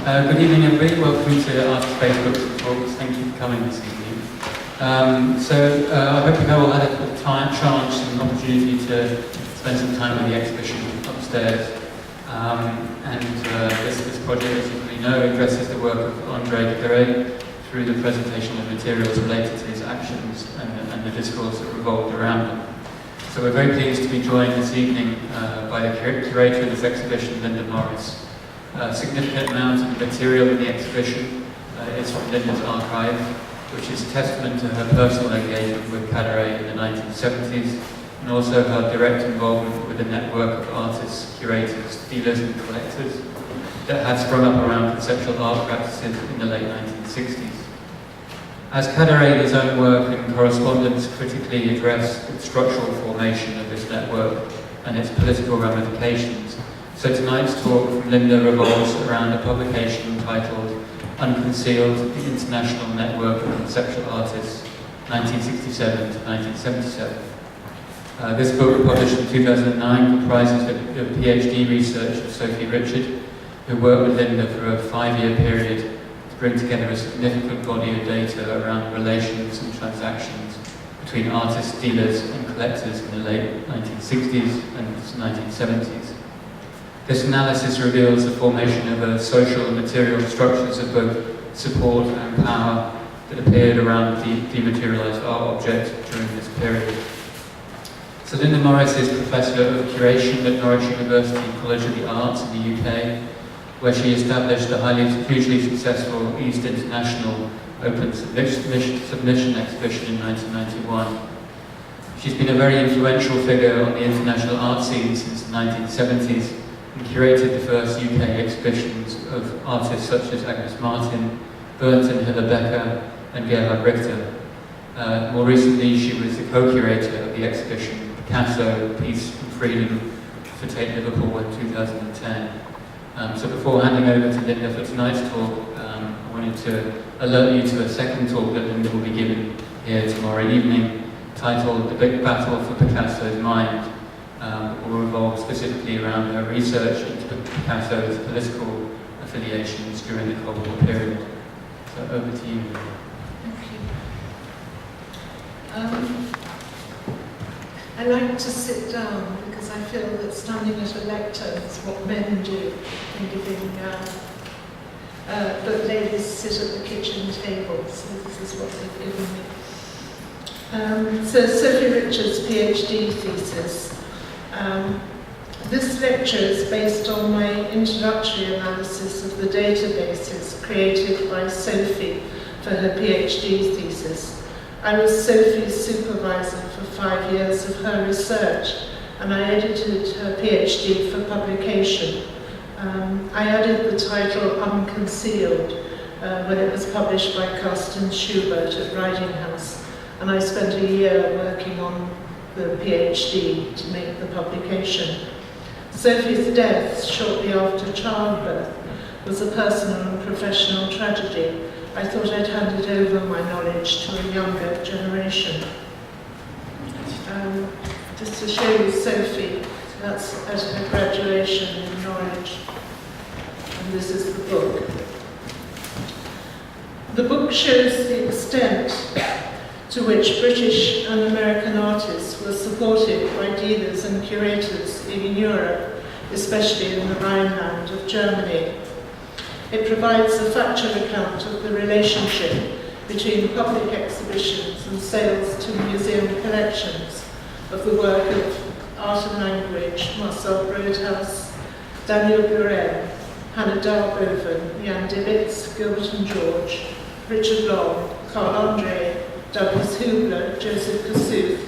Good evening, everybody. Welcome to Art Space Books and Talks. Thank you for coming this evening. I hope you all had a chance and opportunity to spend some time with the exhibition upstairs. This project, as you probably know, addresses the work of Andre Carré through the presentation of materials related to his actions and the discourse that revolved around them. So we're very pleased to be joined this evening by the curator of this exhibition, Linda Morris. A significant amount of the material in the exhibition is from Linda's archive, which is testament to her personal engagement with Cadre in the 1970s, and also her direct involvement with a network of artists, curators, dealers and collectors that had sprung up around conceptual art practices in the late 1960s. As Cadre in his own work and correspondence critically addressed the structural formation of this network and its political ramifications, so tonight's talk from Linda revolves around a publication titled Unconcealed, the International Network of Conceptual Artists, 1967 to 1977. This book, published in 2009, comprises the PhD research of Sophie Richard, who worked with Linda for a 5-year period to bring together a significant body of data around relations and transactions between artists, dealers and collectors in the late 1960s and 1970s. This analysis reveals the formation of a social and material structures of both support and power that appeared around the dematerialized art object during this period. So Linda Morris is Professor of Curation at Norwich University College of the Arts in the UK, where she established the hugely successful East International Open Submission exhibition in 1991. She's been a very influential figure on the international art scene since the 1970s, and curated the first UK exhibitions of artists such as Agnes Martin, Bernd and Hilla Becker, and Gerhard Richter. More recently, she was the co-curator of the exhibition Picasso, Peace and Freedom for Tate Liverpool in 2010. So before handing over to Linda for tonight's talk, I wanted to alert you to a second talk that Linda will be giving here tomorrow evening, titled The Big Battle for Picasso's Mind. Will revolve specifically around her research into Picasso's political affiliations during the Cold War period. So over to you. Thank you. I like to sit down because I feel that standing at a lectern is what men do in giving, but ladies sit at the kitchen table, so this is what they've given me. So Sophie Richard's PhD thesis. This lecture is based on my introductory analysis of the databases created by Sophie for her PhD thesis. I was Sophie's supervisor for 5 years of her research, and I edited her PhD for publication. I added the title Unconcealed when it was published by Carsten Schubert at Riding House, and I spent a year working on the PhD to make the publication. Sophie's death shortly after childbirth was a personal and professional tragedy. I thought I'd handed over my knowledge to a younger generation. Just to show you Sophie, that's at her graduation in Norwich. And this is the book. The book shows the extent to which British and American artists were supported by dealers and curators in Europe, especially in the Rhineland of Germany. It provides a factual account of the relationship between public exhibitions and sales to museum collections of the work of Art and Language, Marcel Broadhouse, Daniel Buren, Hannah Darboven, Jan Dibitz, Gilbert and George, Richard Long, Carl Andre, Douglas Hubler, Joseph Kossuth,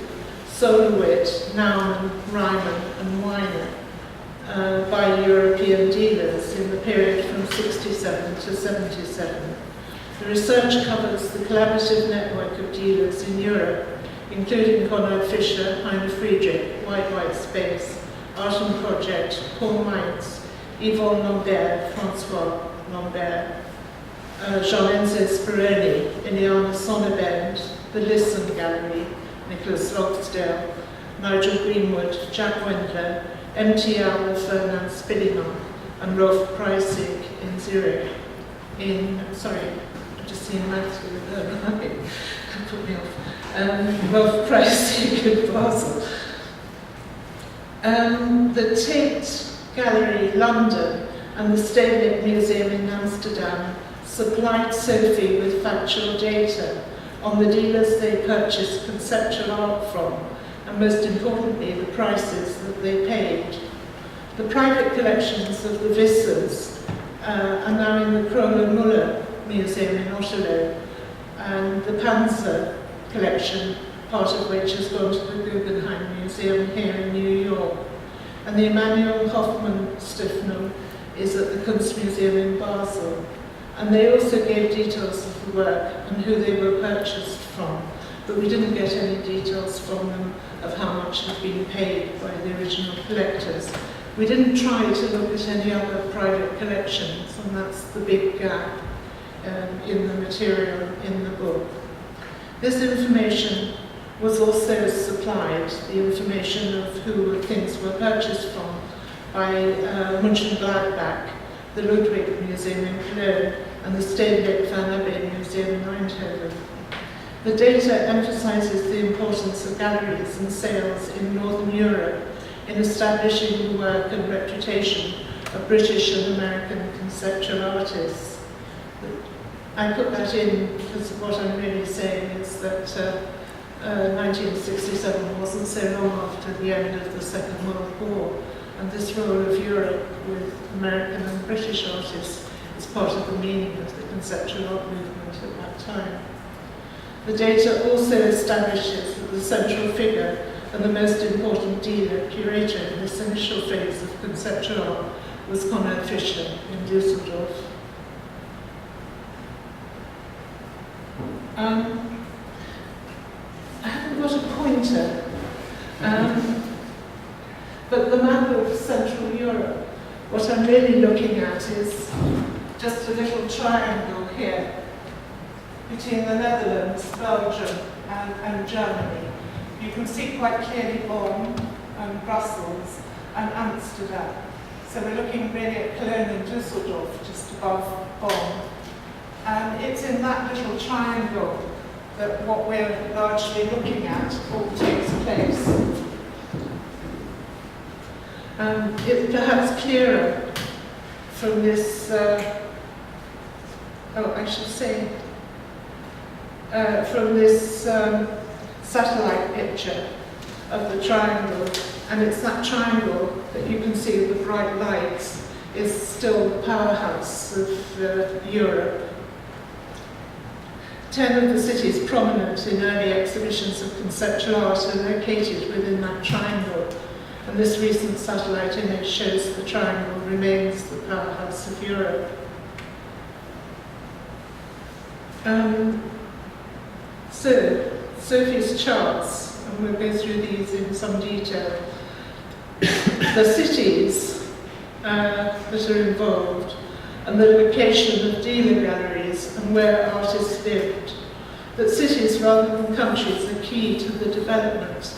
Solowit, Naumann, Ryman and Weiner by European dealers in the period from 67 to 77. The research covers the collaborative network of dealers in Europe, including Konrad Fischer, Heine Friedrich, Wide White Space, Art and Project, Paul Mainz, Yvonne Lambert, Francois Lambert, Jean-Enzo Speroni, Iliana Sonnebend, the Listen Gallery, Nicholas Logsdale, Nigel Greenwood, Jack Wendler, MTL Ferdinand Spilliman, and Rolf Preissig in Zurich. sorry, I've just seen Matthew put me off. Rolf Preissig in Basel. The Tate Gallery, London, and the Stedelijk Museum in Amsterdam supplied Sophie with factual data on the dealers they purchased conceptual art from, and most importantly, the prices that they paid. The private collections of the Wissers are now in the Kroller-Müller Museum in Otterlo, and the Panzer collection, part of which has gone to the Guggenheim Museum here in New York. And the Emanuel Hoffmann Stiftung is at the Kunstmuseum in Basel. And they also gave details of the work and who they were purchased from, but we didn't get any details from them of how much had been paid by the original collectors. We didn't try to look at any other private collections, and that's the big gap in the material in the book. This information was also supplied, the information of who things were purchased from, by Mönchengladbach, the Ludwig Museum in Cologne, and the Stedelijk Van Abbe Museum in Eindhoven. The data emphasizes the importance of galleries and sales in Northern Europe in establishing the work and reputation of British and American conceptual artists. I put that in because what I'm really saying is that 1967 wasn't so long after the end of the Second World War, and this role of Europe with American and British artists is part of the meaning of the conceptual art movement at that time. The data also establishes that the central figure and the most important dealer, curator in this initial phase of conceptual art was Konrad Fischer in Düsseldorf. I haven't got a pointer, but the map of Central Europe, what I'm really looking at is just a little triangle here between the Netherlands, Belgium, and Germany. You can see quite clearly Bonn and Brussels and Amsterdam. So we're looking really at Cologne and Düsseldorf, just above Bonn. And it's in that little triangle that what we're largely looking at all takes place. It's perhaps clearer from this, from this satellite picture of the triangle, and it's that triangle that you can see with the bright lights is still the powerhouse of Europe. 10 of the cities prominent in early exhibitions of conceptual art are located within that triangle, and this recent satellite image shows the triangle remains the powerhouse of Europe. So, Sophie's charts, and we'll go through these in some detail. The cities that are involved, and the location of dealer galleries and where artists lived. That cities rather than countries are key to the development.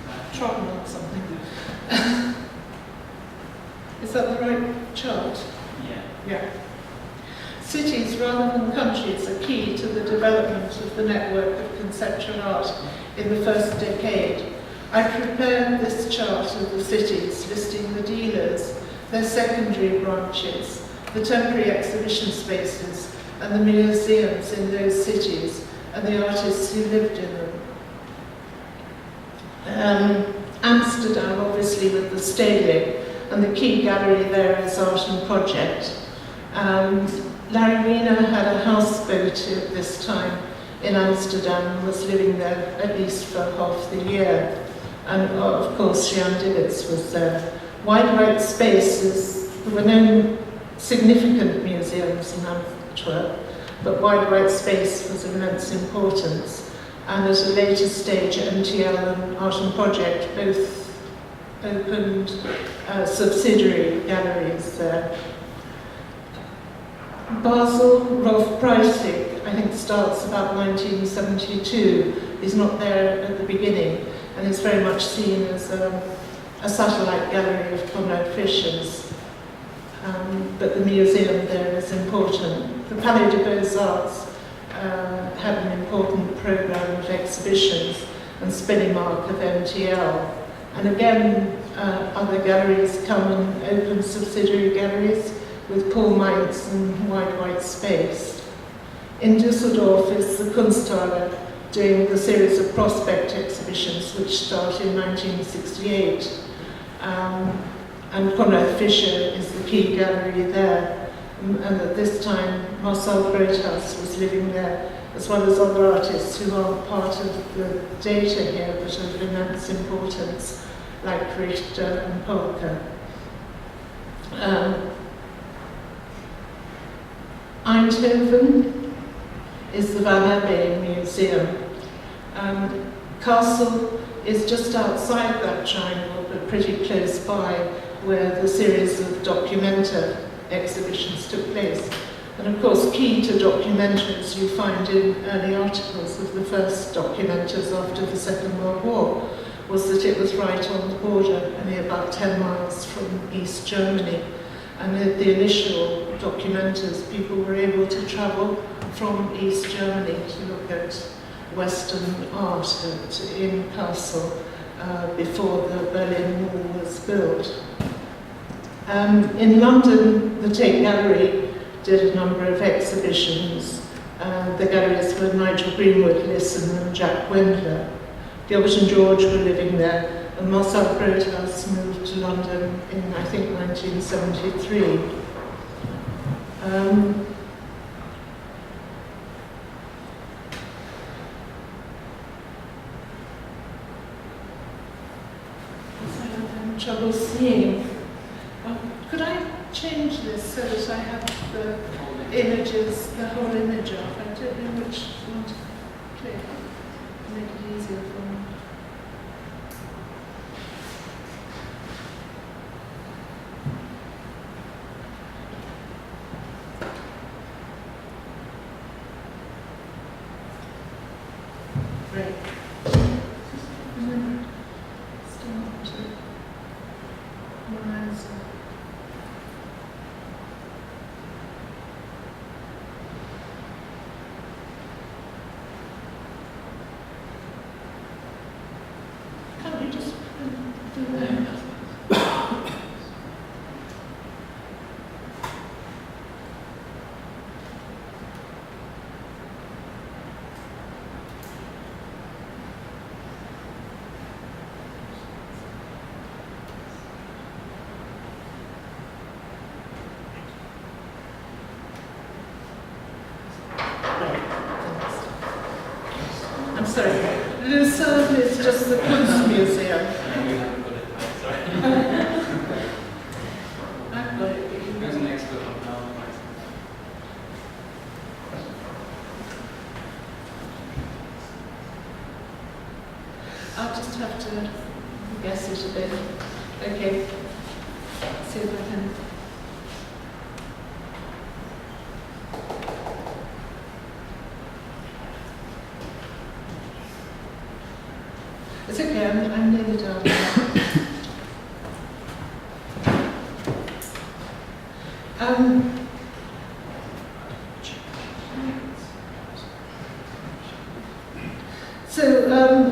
I've trodden on something. Is that the right chart? Yeah. Cities rather than countries are key to the development of the network of conceptual art in the first decade. I prepared this chart of the cities, listing the dealers, their secondary branches, the temporary exhibition spaces, and the museums in those cities, and the artists who lived in them. Amsterdam, obviously, with the Stedelijk, and the key gallery there is Art and Project. Larry Wiener had a houseboat at this time in Amsterdam and was living there at least for half the year. And of course, Jan Dillitz was there. Wide White Spaces, there were no significant museums in Antwerp, but Wide White Space was of immense importance. And at a later stage, MTL and Art and Project both opened subsidiary galleries there. Basel, Rolf Preissig, I think starts about 1972. He's not there at the beginning, and is very much seen as a satellite gallery of Konrad Fischer's. but the museum there is important. The Palais des Beaux-Arts had an important programme of exhibitions and spelling mark of MTL. And again, other galleries come and open subsidiary galleries with Paul Mainz and Wide White Space. In Düsseldorf is the Kunsthalle doing the series of prospect exhibitions which start in 1968. And Konrad Fischer is the key gallery there. And at this time, Marcel Groothuis was living there, as well as other artists who aren't part of the data here, but of immense importance, like Richter and Polka. Eindhoven is the Van Abbe Museum. Castle is just outside that triangle, but pretty close by, where the series of Documenta exhibitions took place. And of course, key to Documentaries you find in early articles of the first Documentas after the Second World War was that it was right on the border, only about 10 miles from East Germany. And in the initial Documentas, people were able to travel from East Germany to look at Western art in Kassel before the Berlin Wall was built. In London, the Tate Gallery did a number of exhibitions. The galleries were Nigel Greenwood, Lisson and Jack Wendler. Gilbert and George were living there, and Marcel Groothuis moved to London in, I think, 1973. I'm trouble seeing. Could I change this so that I have the images, the whole image up? I don't know which one to click. Make it easier for me. Great. Start to rise. Can't you just do that? I'm sorry. Lucerne is just the Kunstmuseum. I've got it. Who's an expert on now? I'll just have to guess it a bit. Okay. See if I can. It's okay, I'm nearly done.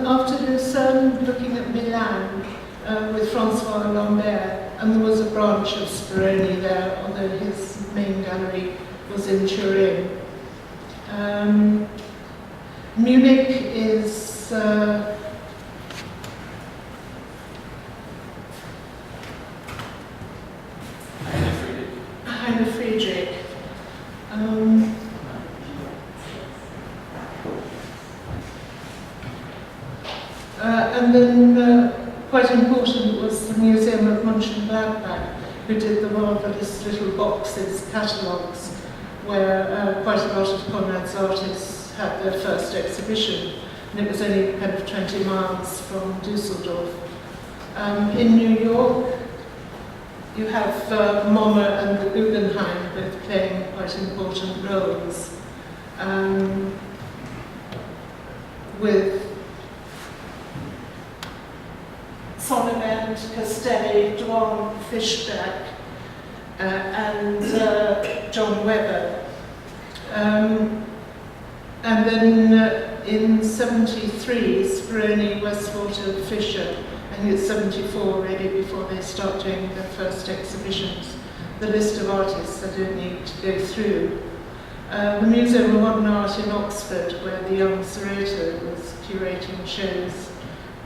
After Lucerne, looking at Milan with Francois Lambert, and there was a branch of Speroni there, although his main gallery was in Turin. Munich is Heine Friedrich. And then quite important was the Museum of Mönchengladbach, who did the marvellous little boxes, catalogues, where quite a lot of Conrad's artists had their first exhibition, and it was only kind of 20 miles from Düsseldorf. In New York, you have MoMA and the Guggenheim both playing quite important roles, with Sonnenberg, Castelli, Dwan, Fischberg, and John Webber. And then in 73, Speroni, Westwater, Fisher, I think it's 74 really before they start doing their first exhibitions. The list of artists I don't need to go through. The Museum of Modern Art in Oxford, where the young Serrato was curating shows,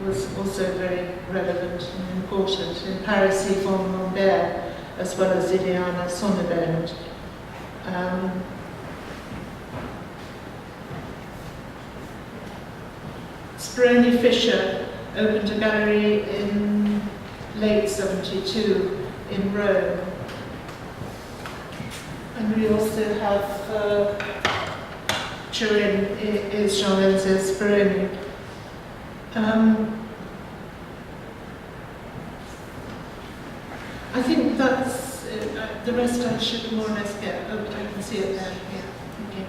was also very relevant and important. In Paris, Yvonne Lambert, as well as Iliana Sonnabend. Speroni Fisher opened a gallery in late 72 in Rome. And we also have Turin is Jean-Enzo Speroni. I think that's the rest I should more or less get. Oh, but I can see it there. Yeah, okay.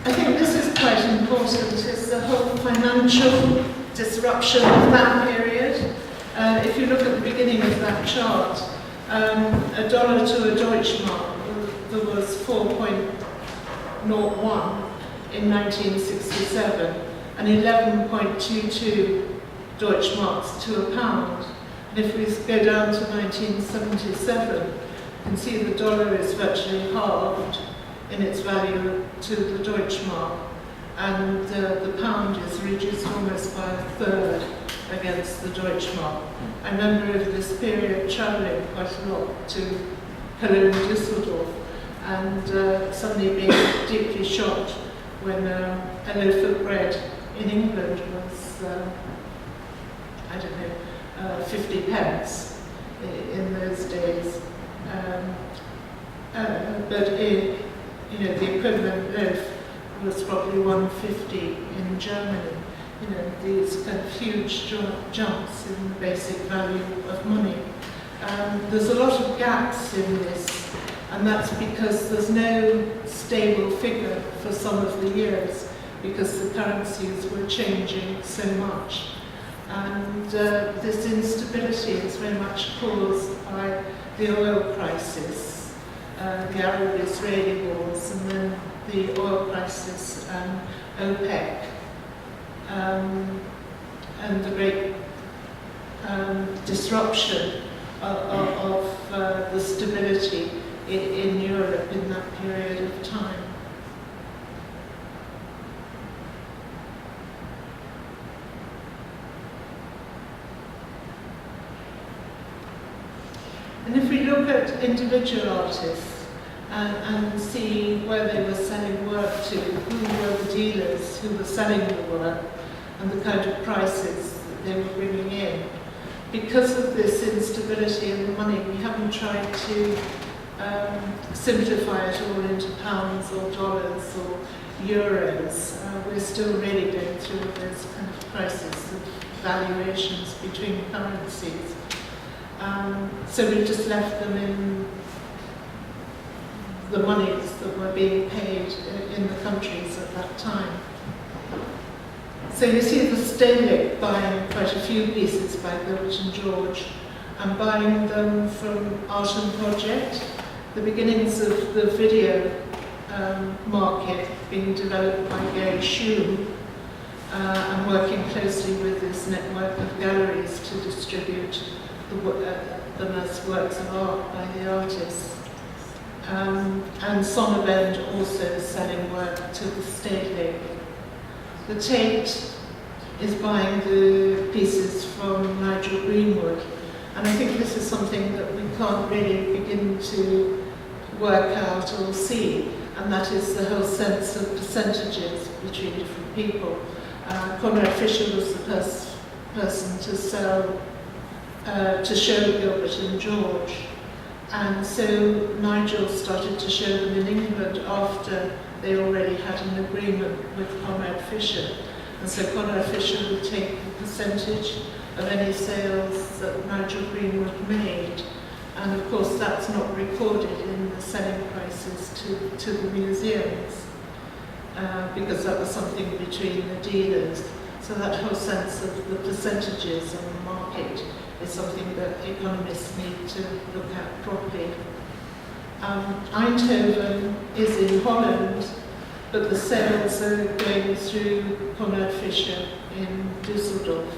I think this is quite important, is the whole financial disruption of that period. If you look at the beginning of that chart, $1 to a Deutschmark, there was 4.01 in 1967, and 11.22 Deutschmarks to a pound. And if we go down to 1977, you can see the dollar is virtually halved in its value to the Deutschmark, and the pound is reduced almost by a third against the Deutschmark. I remember over this period travelling quite a lot to Cologne, Düsseldorf, and suddenly being deeply shocked when a loaf of bread in England was, I don't know, 50 pence in those days. But you know, the equivalent loaf was probably 150 in Germany. You know, these kind of huge jumps in the basic value of money. There's a lot of gaps in this, and that's because there's no stable figure for some of the years, because the currencies were changing so much. And this instability is very much caused by the oil crisis, the Arab-Israeli wars, and then the oil crisis and OPEC, and the great disruption of the stability in Europe in that period of time. And if we look at individual artists and see where they were selling work to, who were the dealers who were selling the work, and the kind of prices that they were bringing in, because of this instability in the money, we haven't tried to simplify it all into pounds or dollars or euros. We're still really going through those kind of crises of valuations between currencies. So we just left them in the monies that were being paid in the countries at that time. So you see the Stedelijk buying quite a few pieces by Gilbert and George, and buying them from Art and Project, the beginnings of the video market being developed by Gary Shum, and working closely with this network of galleries to distribute the most works of art by the artists. And Sonnabend also selling work to the Stedelijk. The Tate is buying the pieces from Nigel Greenwood, and I think this is something that we can't really begin to work out or see, and that is the whole sense of percentages between different people. Conrad Fisher was the person to sell, to show Gilbert and George, and so Nigel started to show them in England after they already had an agreement with Conrad Fisher. And so Conrad Fisher would take a percentage of any sales that Nigel Greenwood made. And of course that's not recorded in the selling prices to the museums, because that was something between the dealers. So that whole sense of the percentages on the market is something that economists need to look at properly. Eindhoven is in Holland, but the sales are going through Konrad Fischer in Düsseldorf.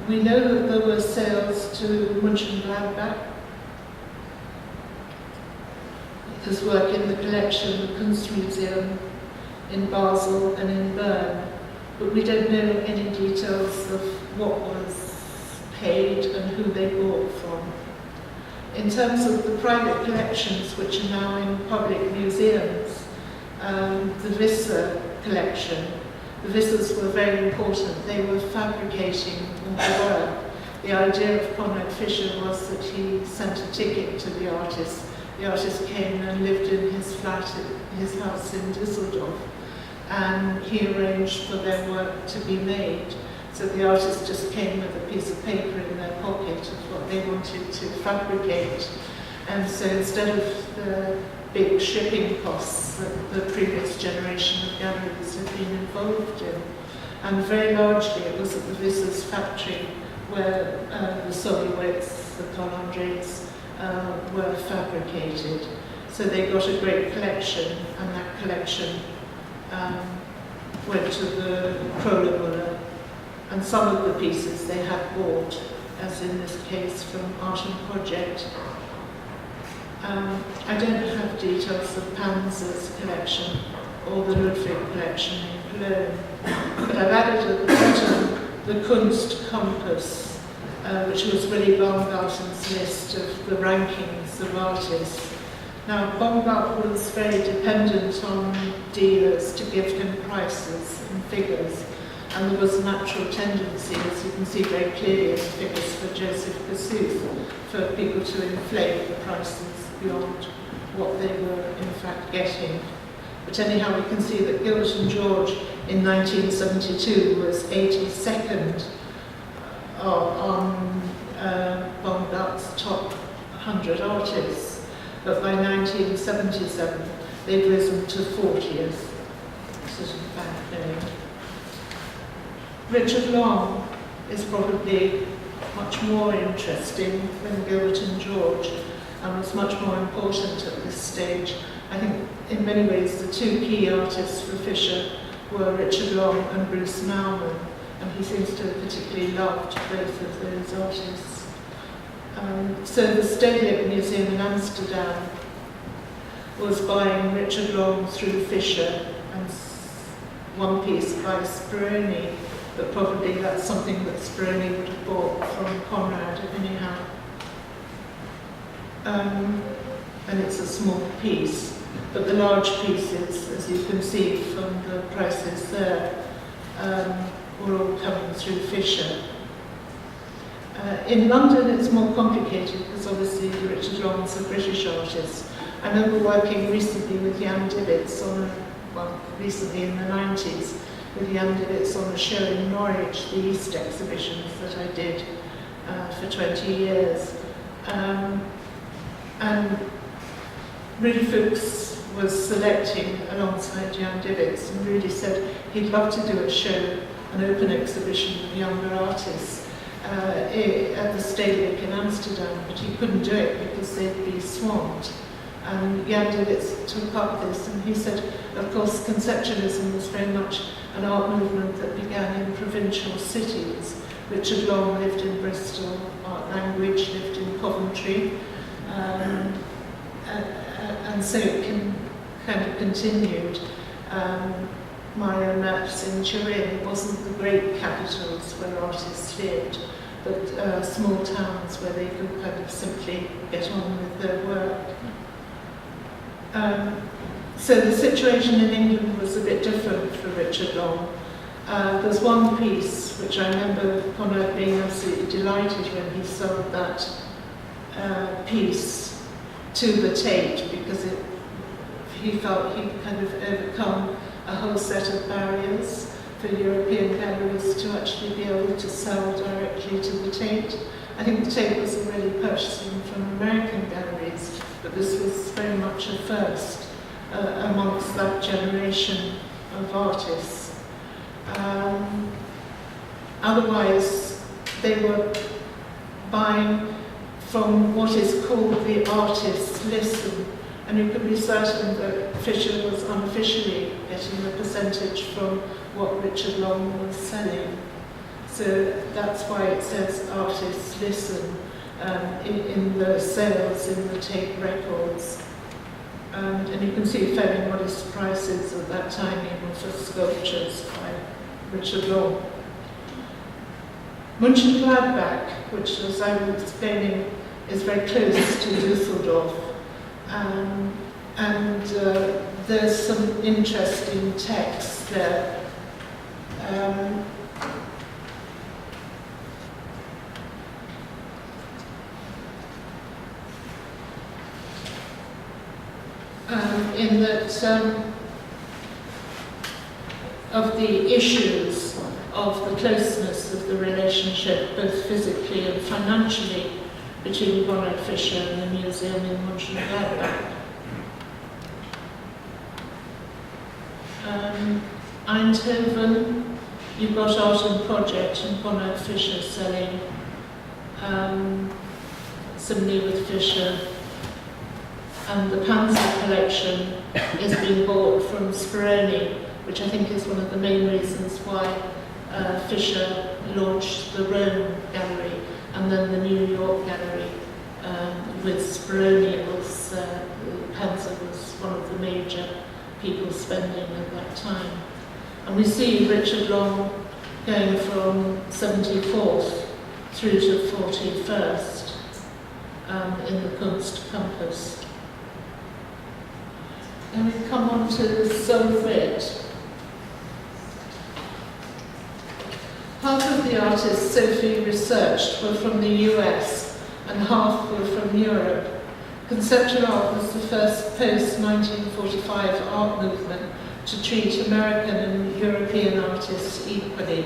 We know that there were sales to Mönchengladbach. There's work in the collection, the Kunstmuseum in Basel and in Bern, but we don't know any details of what was paid and who they bought from. In terms of the private collections, which are now in public museums, the Visser collection, the Vissers were very important. They were fabricating all the work. The idea of Konrad Fischer was that he sent a ticket to the artist. The artist came and lived in his flat, his house in Düsseldorf, and he arranged for their work to be made. So the artist just came with a piece of paper in their pocket of what they wanted to fabricate. And so instead of the big shipping costs that the previous generation of galleries had been involved in, and very largely it was at the Visser's factory where the Soviets, the Carl-Andres, were fabricated. So they got a great collection, and that collection went to the Kröller, and some of the pieces they had bought, as in this case from Art and Project. I don't have details of Panzer's collection or the Ludwig collection in Cologne, but I've added at the bottom the Kunst Compass, which was Willy Baumgarten's list of the rankings of artists. Now, Baumgarten was very dependent on dealers to give him prices and figures, and there was a natural tendency, as you can see very clearly in the figures for Joseph Kossuth, for people to inflate the prices beyond what they were in fact getting. But anyhow, we can see that Gilbert and George in 1972 was 82nd on Baumgart's top 100 artists, but by 1977 they'd risen to 40th. Sort of bad name. Richard Long is probably much more interesting than Gilbert and George, and was much more important at this stage. I think in many ways the two key artists for Fischer were Richard Long and Bruce Nauman, and he seems to have particularly loved both of those artists. So the Stedelijk Museum in Amsterdam was buying Richard Long through Fischer and one piece by Speroni, but probably that's something that Speroni would have bought from Conrad anyhow. And it's a small piece, but the large pieces, as you can see from the prices there, were all coming through Fischer. In London it's more complicated because obviously Richard Long's a British artist. I remember working recently with Jan Divitz recently in the 90s, with Jan Divitz on a show in Norwich, the East exhibitions that I did for 20 years. And Rudy Fuchs was selecting alongside Jan Divitz, and Rudy said he'd love to do a show, an open exhibition of younger artists at the Stedelijk in Amsterdam, but he couldn't do it because they'd be swamped. And Jan Divitz took up this, and he said, of course, conceptualism was very much an art movement that began in provincial cities. Richard Long lived in Bristol, Art Language lived in Coventry, and so it kind of continued. Mario Maps in Turin wasn't the great capitals where artists lived, but small towns where they could kind of simply get on with their work. So the situation in England was a bit different for Richard Long. There's one piece which I remember Conrad being absolutely delighted when he sold that piece to the Tate, because he felt he'd kind of overcome a whole set of barriers for European galleries to actually be able to sell directly to the Tate. I think the Tate was already purchasing from American galleries, but this was very much a first amongst that generation of artists. Otherwise, they were buying from what is called the artist's listen, and you can be certain that Fisher was unofficially getting a percentage from what Richard Long was selling. So that's why it says artist's listen in the sales in the tape records. And you can see fairly modest prices at that time, even for sculptures by Richard Long. Mönchengladbach, which, as I was explaining, is very close to Düsseldorf, and there's some interesting texts there. In that of the issues of the closeness of the relationship, both physically and financially, between Konrad Fischer and the museum in Mönchengladbach. Eindhoven, you've got Art and Project and Konrad Fischer selling, similarly with Fischer. And the Panzer collection is being bought from Speroni, which I think is one of the main reasons why Fischer launched the Rome gallery and then the New York gallery with Speroni. Panzer was one of the major people spending at that time. And we see Richard Long going from 74th through to 41st in the Kunstkompass. And we come on to the Soviet. Half of the artists Sophie researched were from the US and half were from Europe. Conceptual art was the first post-1945 art movement to treat American and European artists equally.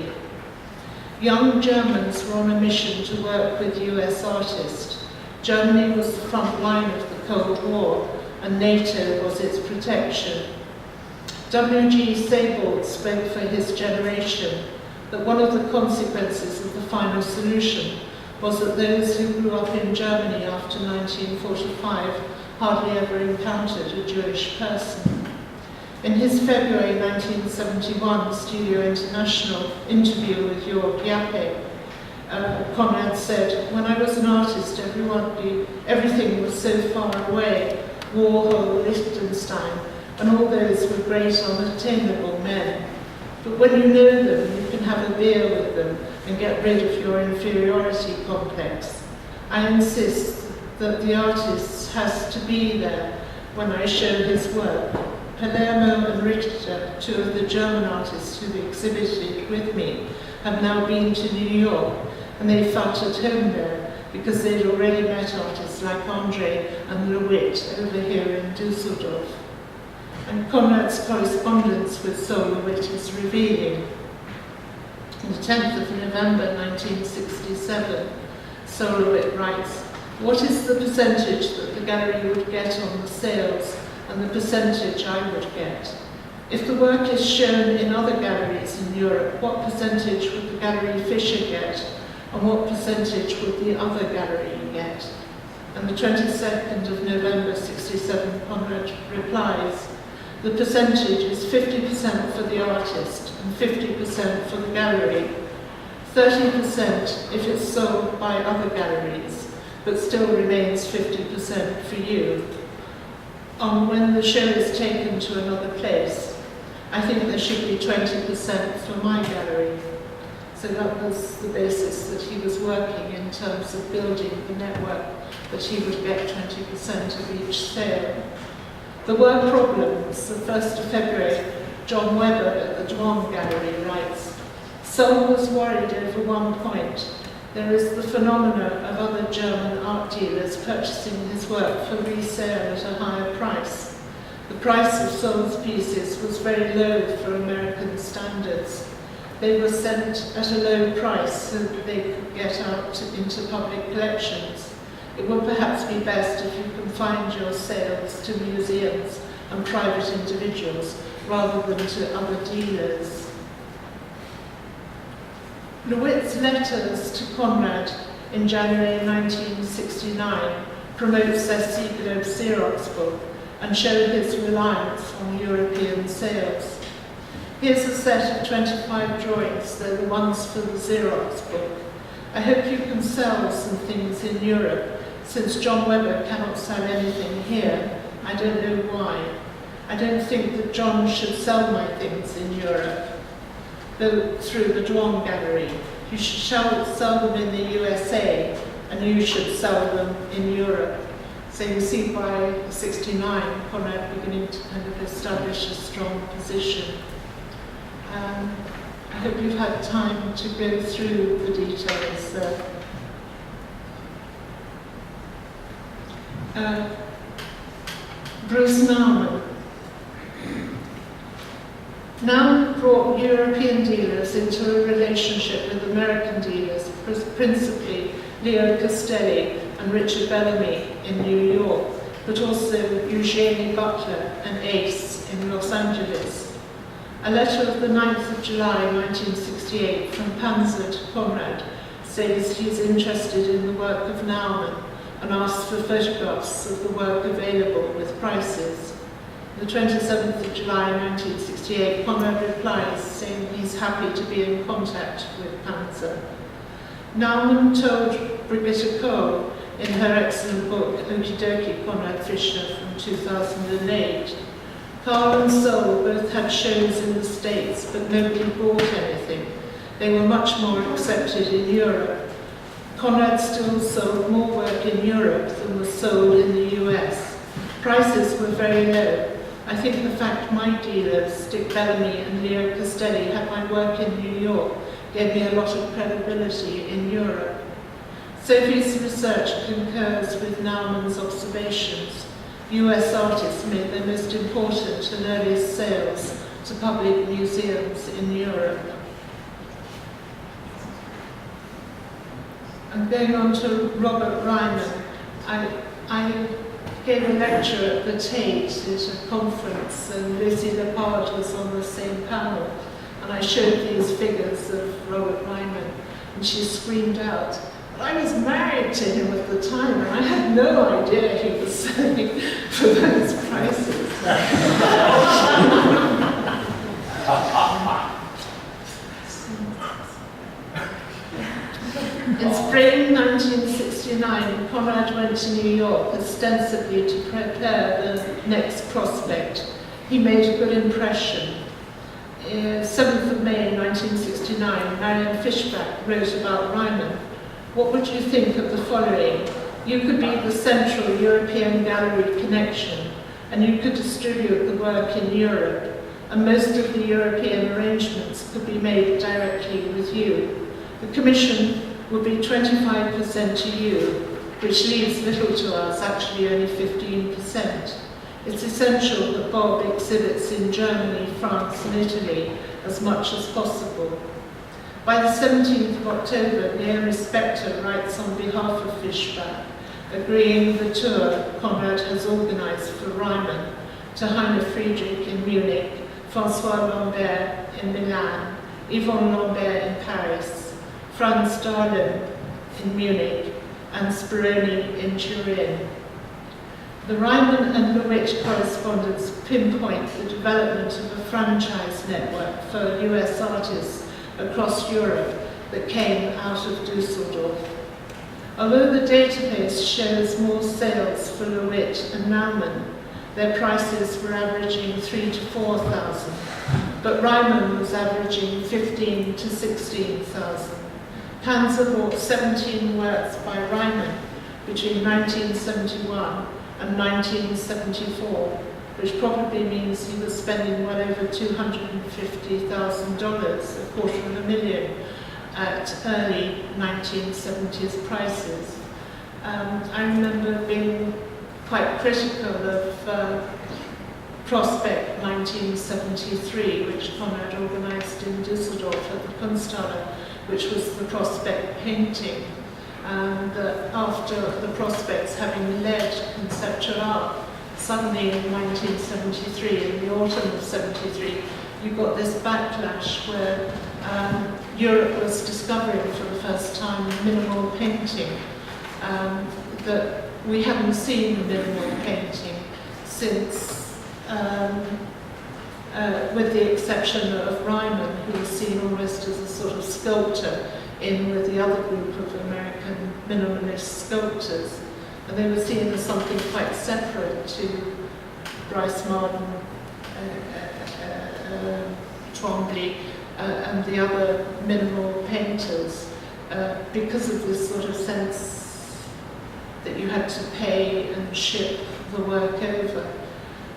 Young Germans were on a mission to work with US artists. Germany was the front line of the Cold War, and NATO was its protection. W.G. Seybold spoke for his generation that one of the consequences of the final solution was that those who grew up in Germany after 1945 hardly ever encountered a Jewish person. In his February 1971 Studio International interview with Jörg Jappe, Konrad said, "When I was an artist, everything was so far away, Warhol, Lichtenstein, and all those were great unattainable men. But when you know them, you can have a beer with them and get rid of your inferiority complex. I insist that the artist has to be there when I show his work. Palermo and Richter, two of the German artists who exhibited with me, have now been to New York, and they felt at home there because they'd already met artists like André and LeWitt over here in Düsseldorf." And Konrad's correspondence with Sol LeWitt is revealing. On the 10th of November 1967, Sol LeWitt writes, "What is the percentage that the gallery would get on the sales and the percentage I would get? If the work is shown in other galleries in Europe, what percentage would the Gallery Fischer get? And what percentage would the other gallery get?" And the 22nd of November 67, Konrad replies, "The percentage is 50% for the artist and 50% for the gallery, 30% if it's sold by other galleries, but still remains 50% for you. When the show is taken to another place, I think there should be 20% for my gallery." So that was the basis that he was working in terms of building the network, that he would get 20% of each sale. There were problems. The 1st of February, John Webber at the Dwan Gallery writes, "Sol was worried over one point. There is the phenomena of other German art dealers purchasing his work for resale at a higher price. The price of Sol's pieces was very low for American standards. They were sent at a low price so that they could get out into public collections. It would perhaps be best if you confined your sales to museums and private individuals rather than to other dealers." Lewitt's letters to Conrad in January 1969 promotes their Sea Globe Xerox book and show his reliance on European sales. Here's a set of 25 drawings, they're the ones for the Xerox book. I hope you can sell some things in Europe, since John Webber cannot sell anything here. I don't know why. I don't think that John should sell my things in Europe, though through the Dwan Gallery. You should sell them in the USA, and you should sell them in Europe. So you see by 69, Conrad beginning to kind of establish a strong position. I hope you've had time to go through the details there. Bruce Nauman. Nauman brought European dealers into a relationship with American dealers, principally Leo Castelli and Richard Bellamy in New York, but also Eugenie Butler and Ace in Los Angeles. A letter of the 9th of July 1968 from Panzer to Conrad says he's interested in the work of Nauman and asks for photographs of the work available with prices. The 27th of July 1968, Conrad replies saying he's happy to be in contact with Panzer. Nauman told Brigitte Kohl in her excellent book, Okie Dokie, Conrad Fischer from 2008. Carl and Sol both had shows in the States, but nobody bought anything. They were much more accepted in Europe. Conrad still sold more work in Europe than was sold in the US. Prices were very low. I think the fact my dealers, Dick Bellamy and Leo Castelli, had my work in New York gave me a lot of credibility in Europe. Sophie's research concurs with Nauman's observations. US artists made their most important and earliest sales to public museums in Europe. And going on to Robert Ryman, I gave a lecture at the Tate at a conference, and Lucy Lepard was on the same panel, and I showed these figures of Robert Ryman, and she screamed out, I was married to him at the time, and I had no idea he was selling for those prices. In spring 1969, Conrad went to New York ostensibly to prepare the next prospect. He made a good impression. 7th of May 1969, Marian Fishback wrote about Ryman. What would you think of the following? You could be the Central European Gallery connection, and you could distribute the work in Europe, and most of the European arrangements could be made directly with you. The commission would be 25% to you, which leaves little to us, actually only 15%. It's essential that Bob exhibits in Germany, France and Italy as much as possible. By the 17th of October, Naomi Spector writes on behalf of Fishback, agreeing the tour Conrad has organised for Ryman to Heine Friedrich in Munich, François Lambert in Milan, Yvonne Lambert in Paris, Franz Dahlem in Munich, and Speroni in Turin. The Ryman and Lewitt correspondence pinpoint the development of a franchise network for US artists across Europe that came out of Dusseldorf. Although the database shows more sales for Lewitt and Nauman, their prices were averaging 3,000 to 4,000, but Ryman was averaging 15,000 to 16,000. Panzer bought 17 works by Ryman between 1971 and 1974, which probably means he was spending well over $250,000, $250,000, at early 1970s prices. I remember being quite critical of Prospect 1973, which Conrad organised in Düsseldorf at the Kunsthalle, which was the Prospect painting. And after the Prospects having led conceptual art, suddenly in 1973, in the autumn of 73, you got this backlash where Europe was discovering for the first time minimal painting, that we haven't seen minimal painting since, with the exception of Ryman, who was seen almost as a sort of sculptor in with the other group of American minimalist sculptors. And they were seen as something quite separate to Bryce Marden, Twombly, and the other minimal painters, because of this sort of sense that you had to pay and ship the work over.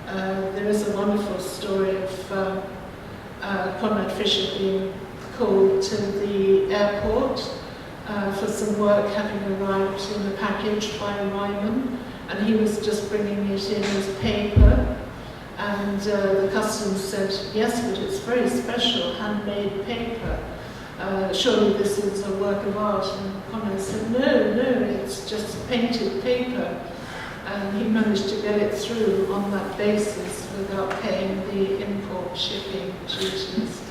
There is a wonderful story of Conrad Fisher being called to the airport for some work having arrived in a package by Ryman, and he was just bringing it in as paper. And the customs said, yes, but it's very special, handmade paper. Surely this is a work of art. And Conrad said, no, it's just painted paper. And he managed to get it through on that basis without paying the import shipping duties.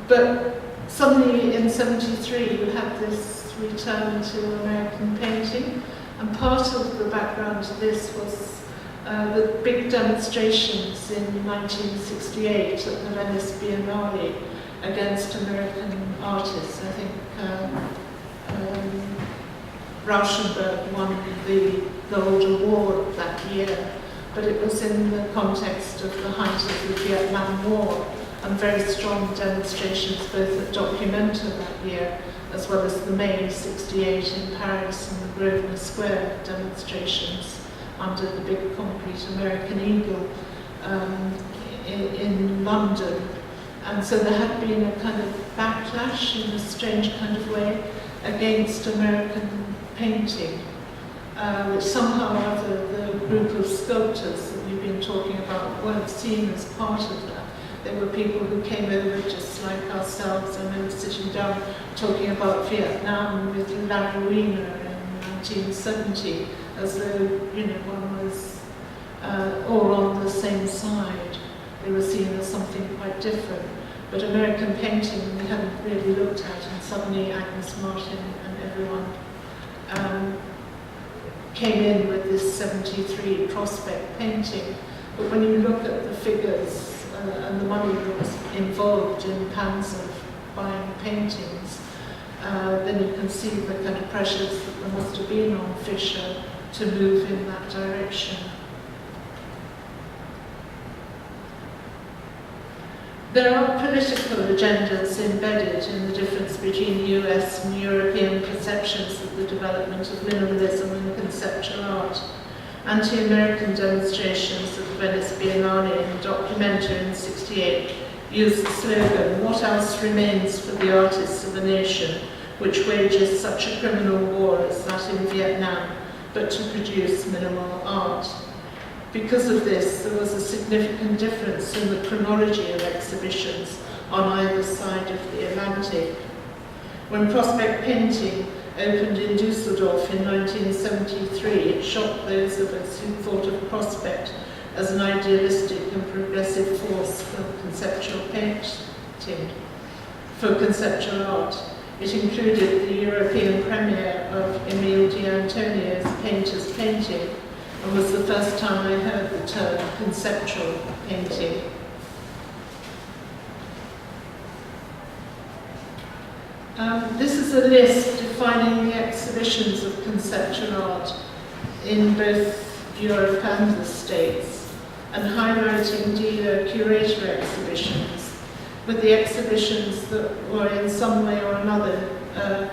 But suddenly in '73 you had this return to American painting, and part of the background to this was the big demonstrations in 1968 at the Venice Biennale against American artists. I think Rauschenberg won the Gold Award that year, but it was in the context of the height of the Vietnam War, and very strong demonstrations both at Documenta that year, as well as the May '68 in Paris and the Grosvenor Square demonstrations under the big concrete American Eagle in London. And so there had been a kind of backlash in a strange kind of way against American painting, which somehow or other the group of sculptors that we've been talking about weren't seen as part of that. They were people who came over just like ourselves. I remember sitting down talking about Vietnam with Larry Wiener in 1970, as though, one was all on the same side. They were seen as something quite different. But American painting we hadn't really looked at, and suddenly Agnes Martin and everyone came in with this '73 prospect painting. But when you look at the figures and the money that was involved in pounds of buying paintings, then you can see the kind of pressures that there must have been on Fisher to move in that direction. There are political agendas embedded in the difference between US and European perceptions of the development of minimalism and conceptual art. Anti-American demonstrations at the Venice Biennale and Documenta in '68 used the slogan, "What else remains for the artists of a nation which wages such a criminal war as that in Vietnam, but to produce minimal art?" Because of this, there was a significant difference in the chronology of exhibitions on either side of the Atlantic. When prospect painting opened in Dusseldorf in 1973, it shocked those of us who thought of prospect as an idealistic and progressive force for conceptual painting, for conceptual art. It included the European premiere of Emile D'Antonio's Painter's Painting, and was the first time I heard the term conceptual painting. This is a list defining the exhibitions of conceptual art in both Europe and the States, and highlighting dealer-curator exhibitions, with the exhibitions that were in some way or another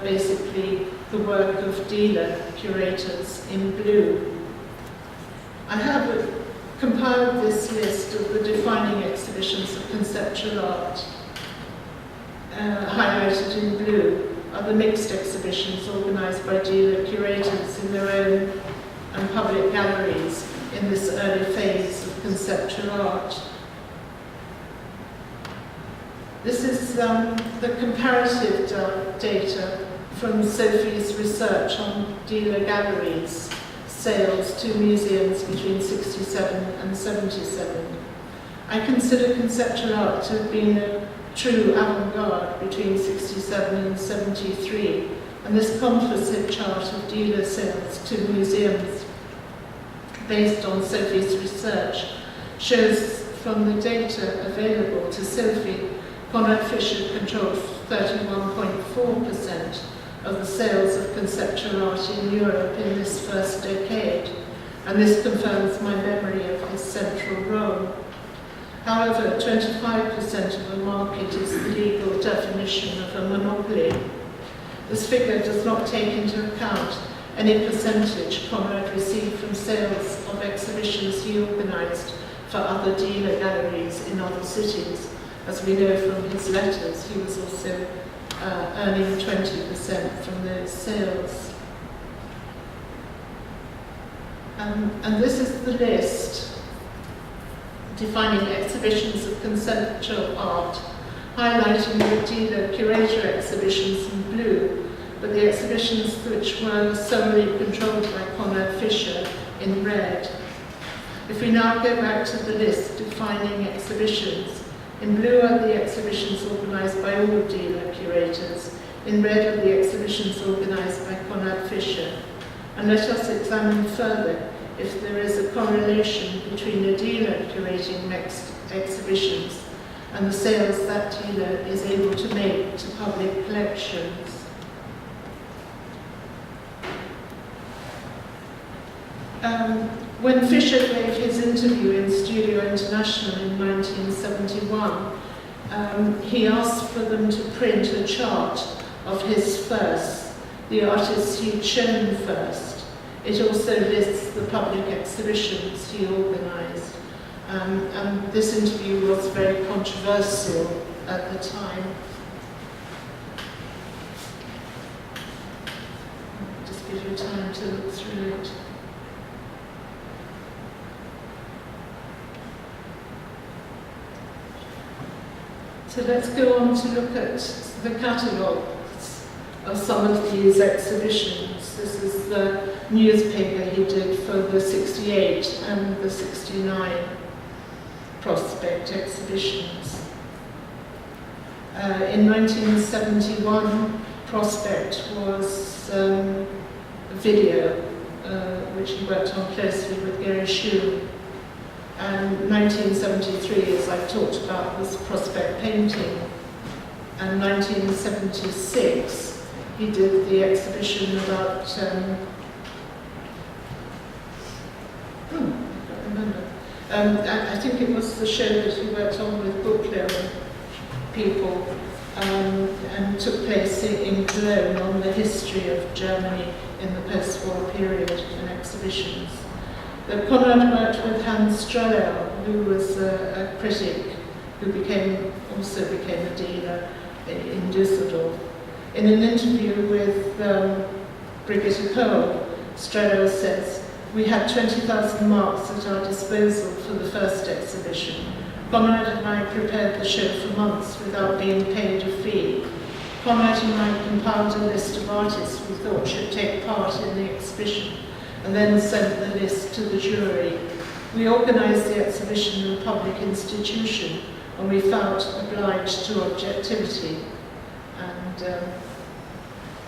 basically the work of dealer-curators in blue. I have compiled this list of the defining exhibitions of conceptual art. Highlighted in blue are the mixed exhibitions organised by dealer curators in their own and public galleries in this early phase of conceptual art. This is the comparative data from Sophie's research on dealer galleries sales to museums between 67 and 77. I consider conceptual art to have been a true avant-garde between 67 and 73, and this composite chart of dealer sales to museums based on Sophie's research shows from the data available to Sophie, Conrad Fischer controlled 31.4% of the sales of conceptual art in Europe in this first decade, and this confirms my memory of his central role. However, 25% of the market is the legal definition of a monopoly. This figure does not take into account any percentage Conrad received from sales of exhibitions he organised for other dealer galleries in other cities. As we know from his letters, he was also earning 20% from those sales. And this is the list defining exhibitions of conceptual art, highlighting the dealer curator exhibitions in blue, but the exhibitions which were solely controlled by Conrad Fischer in red. If we now go back to the list defining exhibitions, in blue are the exhibitions organised by all dealer curators, in red are the exhibitions organised by Conrad Fischer. And let us examine further if there is a correlation between a dealer curating exhibitions and the sales that dealer is able to make to public collections. When Fischer gave his interview in Studio International in 1971, he asked for them to print a chart of his first, the artists he'd shown first. It also lists the public exhibitions he organised. And this interview was very controversial at the time. Just give you time to look through it. So let's go on to look at the catalogues of some of these exhibitions. This is the newspaper he did for the 68 and the 69 Prospect exhibitions. In 1971, Prospect was a video which he worked on closely with Gary Shue. And 1973, as I've talked about, was Prospect painting. And 1976, he did the exhibition about, I can't remember. I think it was the show that he worked on with bookloan people and took place in Cologne on the history of Germany in the post-war period and exhibitions. Conrad worked with Hans Strellau, who was a critic who also became a dealer in Düsseldorf. In an interview with Brigitte Kohl, Strellau says, "We had 20,000 marks at our disposal for the first exhibition. Conrad and I prepared the show for months without being paid a fee. Conrad and I compiled a list of artists we thought should take part in the exhibition, and then sent the list to the jury. We organised the exhibition in a public institution, and we felt obliged to objectivity." And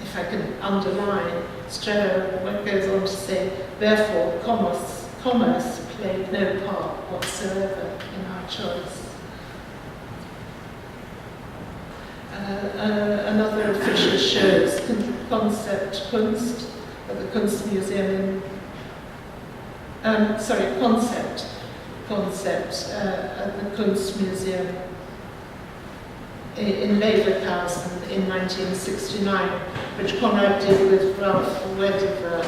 if I can underline, Strellau goes on to say, "Therefore, commerce played no part whatsoever in our choice." Another of Fischer's shows, Concept Kunst, at the Kunstmuseum Concept at the Kunstmuseum in Leverkusen in 1969, which Conrad did with Ralph Wediver,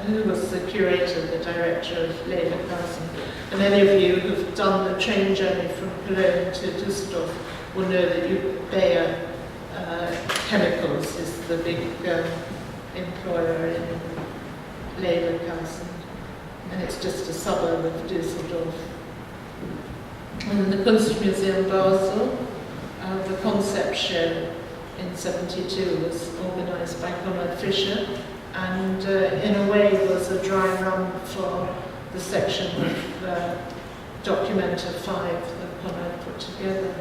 who was the curator, the director of Leverkusen. And any of you who've done the train journey from Cologne to Düsseldorf will know that Bayer Chemicals is the big employer in Leverkusen, and it's just a suburb of Düsseldorf. And the Kunstmuseum Basel, the concept show in '72 was organised by Conrad Fischer, and in a way was a dry run for the section of Documenta 5 that Conrad put together.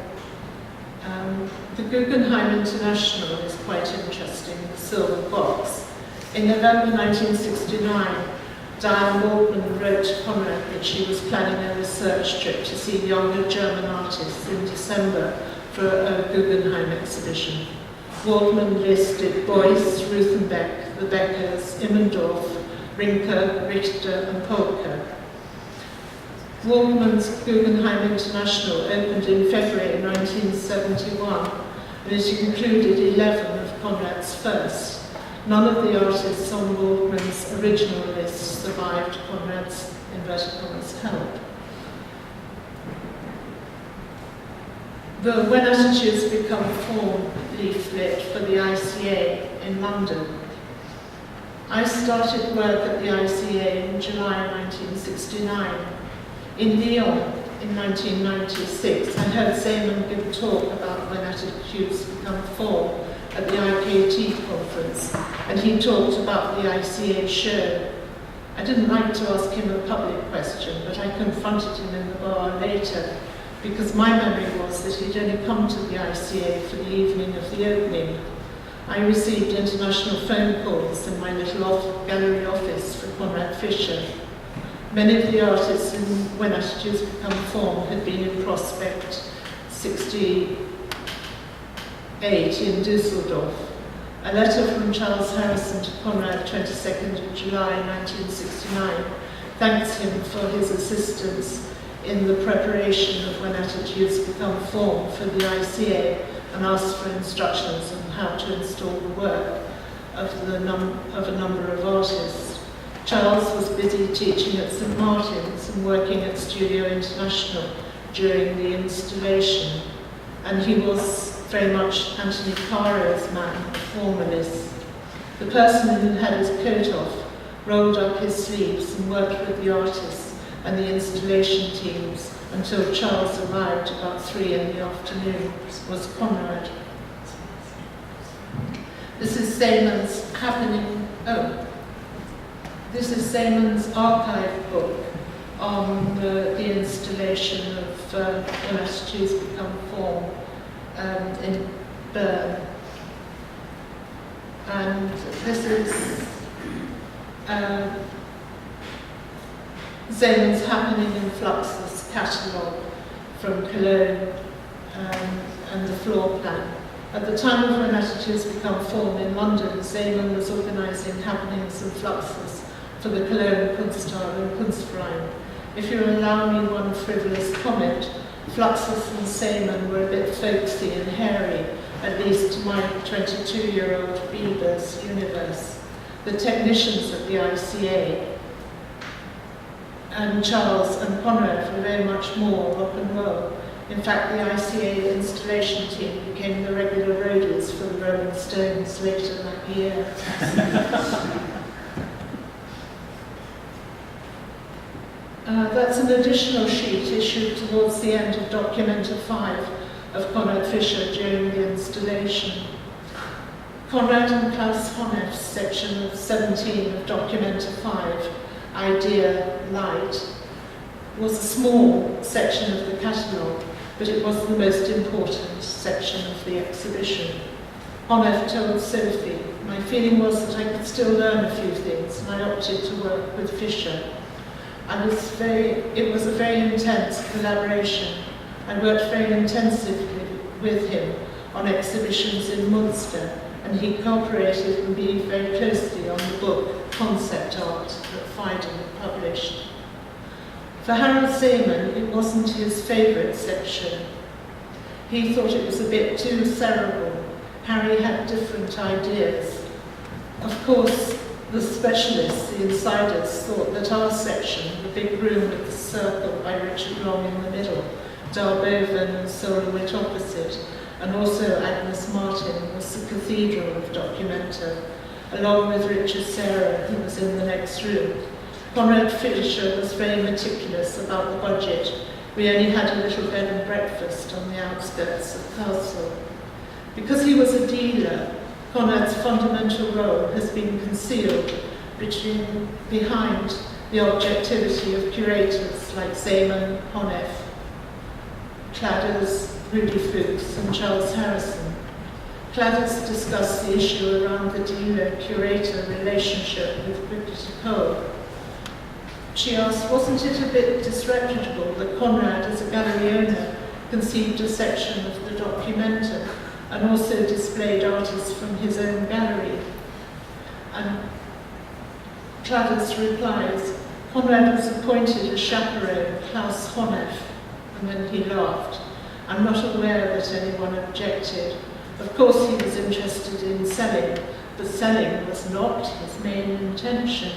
The Guggenheim International is quite interesting, the silver box. In November 1969, Diane Waldman wrote to Conrad that she was planning a research trip to see younger German artists in December for a Guggenheim exhibition. Waldman listed Beuys, Ruthenbeck, the Beckers, Immendorf, Rinke, Richter and Polka. Waldman's Guggenheim International opened in February 1971 and it included 11 of Conrad's first. None of the artists on Waldman's original list survived Conrad's inverted commas help. The When Attitudes Become Form leaflet for the ICA in London. I started work at the ICA in July 1969. In Lyon in 1996, I heard Zeman give a talk about When Attitudes Become Form at the IKT conference, and he talked about the ICA show. I didn't like to ask him a public question, but I confronted him in the bar later, because my memory was that he'd only come to the ICA for the evening of the opening. I received international phone calls in my little gallery office for Conrad Fischer. Many of the artists in When Attitudes Become Form had been in Prospect 68 in Dusseldorf. A letter from Charles Harrison to Conrad, 22nd of July 1969, thanks him for his assistance in the preparation of When Attitudes Become Form for the ICA and asked for instructions on how to install the work of a number of artists. Charles was busy teaching at St. Martin's and working at Studio International during the installation, and he was very much Anthony Caro's man, a formalist. The person who had his coat off rolled up his sleeves and worked with the artists and the installation teams until Charles arrived about 3 in the afternoon, was Conrad. This is Zeman's Zeman's archive book on the installation of When Attitudes Become Form in Bern. And this is Zeman's Happening in Fluxus catalogue from Cologne and the floor plan. At the time of When Attitudes Become Form in London, Zeman was organising happenings and fluxes for the Cologne Kunsthalle and Kunstverein. If you'll allow me one frivolous comment, Fluxus and Zeman were a bit folksy and hairy, at least to my 22-year-old Bieber's universe. The technicians at the ICA and Charles and Conrad were very much more rock and roll. In fact, the ICA installation team became the regular roadies for the Rolling Stones later that year. That's an additional sheet issued towards the end of Documenta 5 of Conrad Fischer during the installation. Conrad and Klaus Honnef's section of 17 of Documenta 5, Idea Light, was a small section of the catalogue, but it was the most important section of the exhibition. Honnef told Sophie, "My feeling was that I could still learn a few things, and I opted to work with Fischer. It was a very intense collaboration. I worked very intensively with him on exhibitions in Munster, and he cooperated with me very closely on the book Concept Art that Phaidon published." For Harold Zeman, it wasn't his favourite section. He thought it was a bit too cerebral. Harry had different ideas. Of course, the specialists, the insiders, thought that our section, the big room with the circle by Richard Long in the middle, Darboven and Solowit opposite, and also Agnes Martin, was the cathedral of Documenta, along with Richard Serra, who was in the next room. Conrad Fischer was very meticulous about the budget. We only had a little bed and breakfast on the outskirts of Castle. Because he was a dealer, Conrad's fundamental role has been concealed behind the objectivity of curators like Zeman, Honeth, Cladders, Rudy Fuchs and Charles Harrison. Cladders discussed the issue around the dealer-curator relationship with Brigitte Cole. She asked, wasn't it a bit disreputable that Conrad, as a gallery owner, conceived a section of the Documenta and also displayed artists from his own gallery? And Cladders replies, Conrad was appointed as chaperone, Klaus Honeth, and then he laughed. I'm not aware that anyone objected. Of course he was interested in selling, but selling was not his main intention.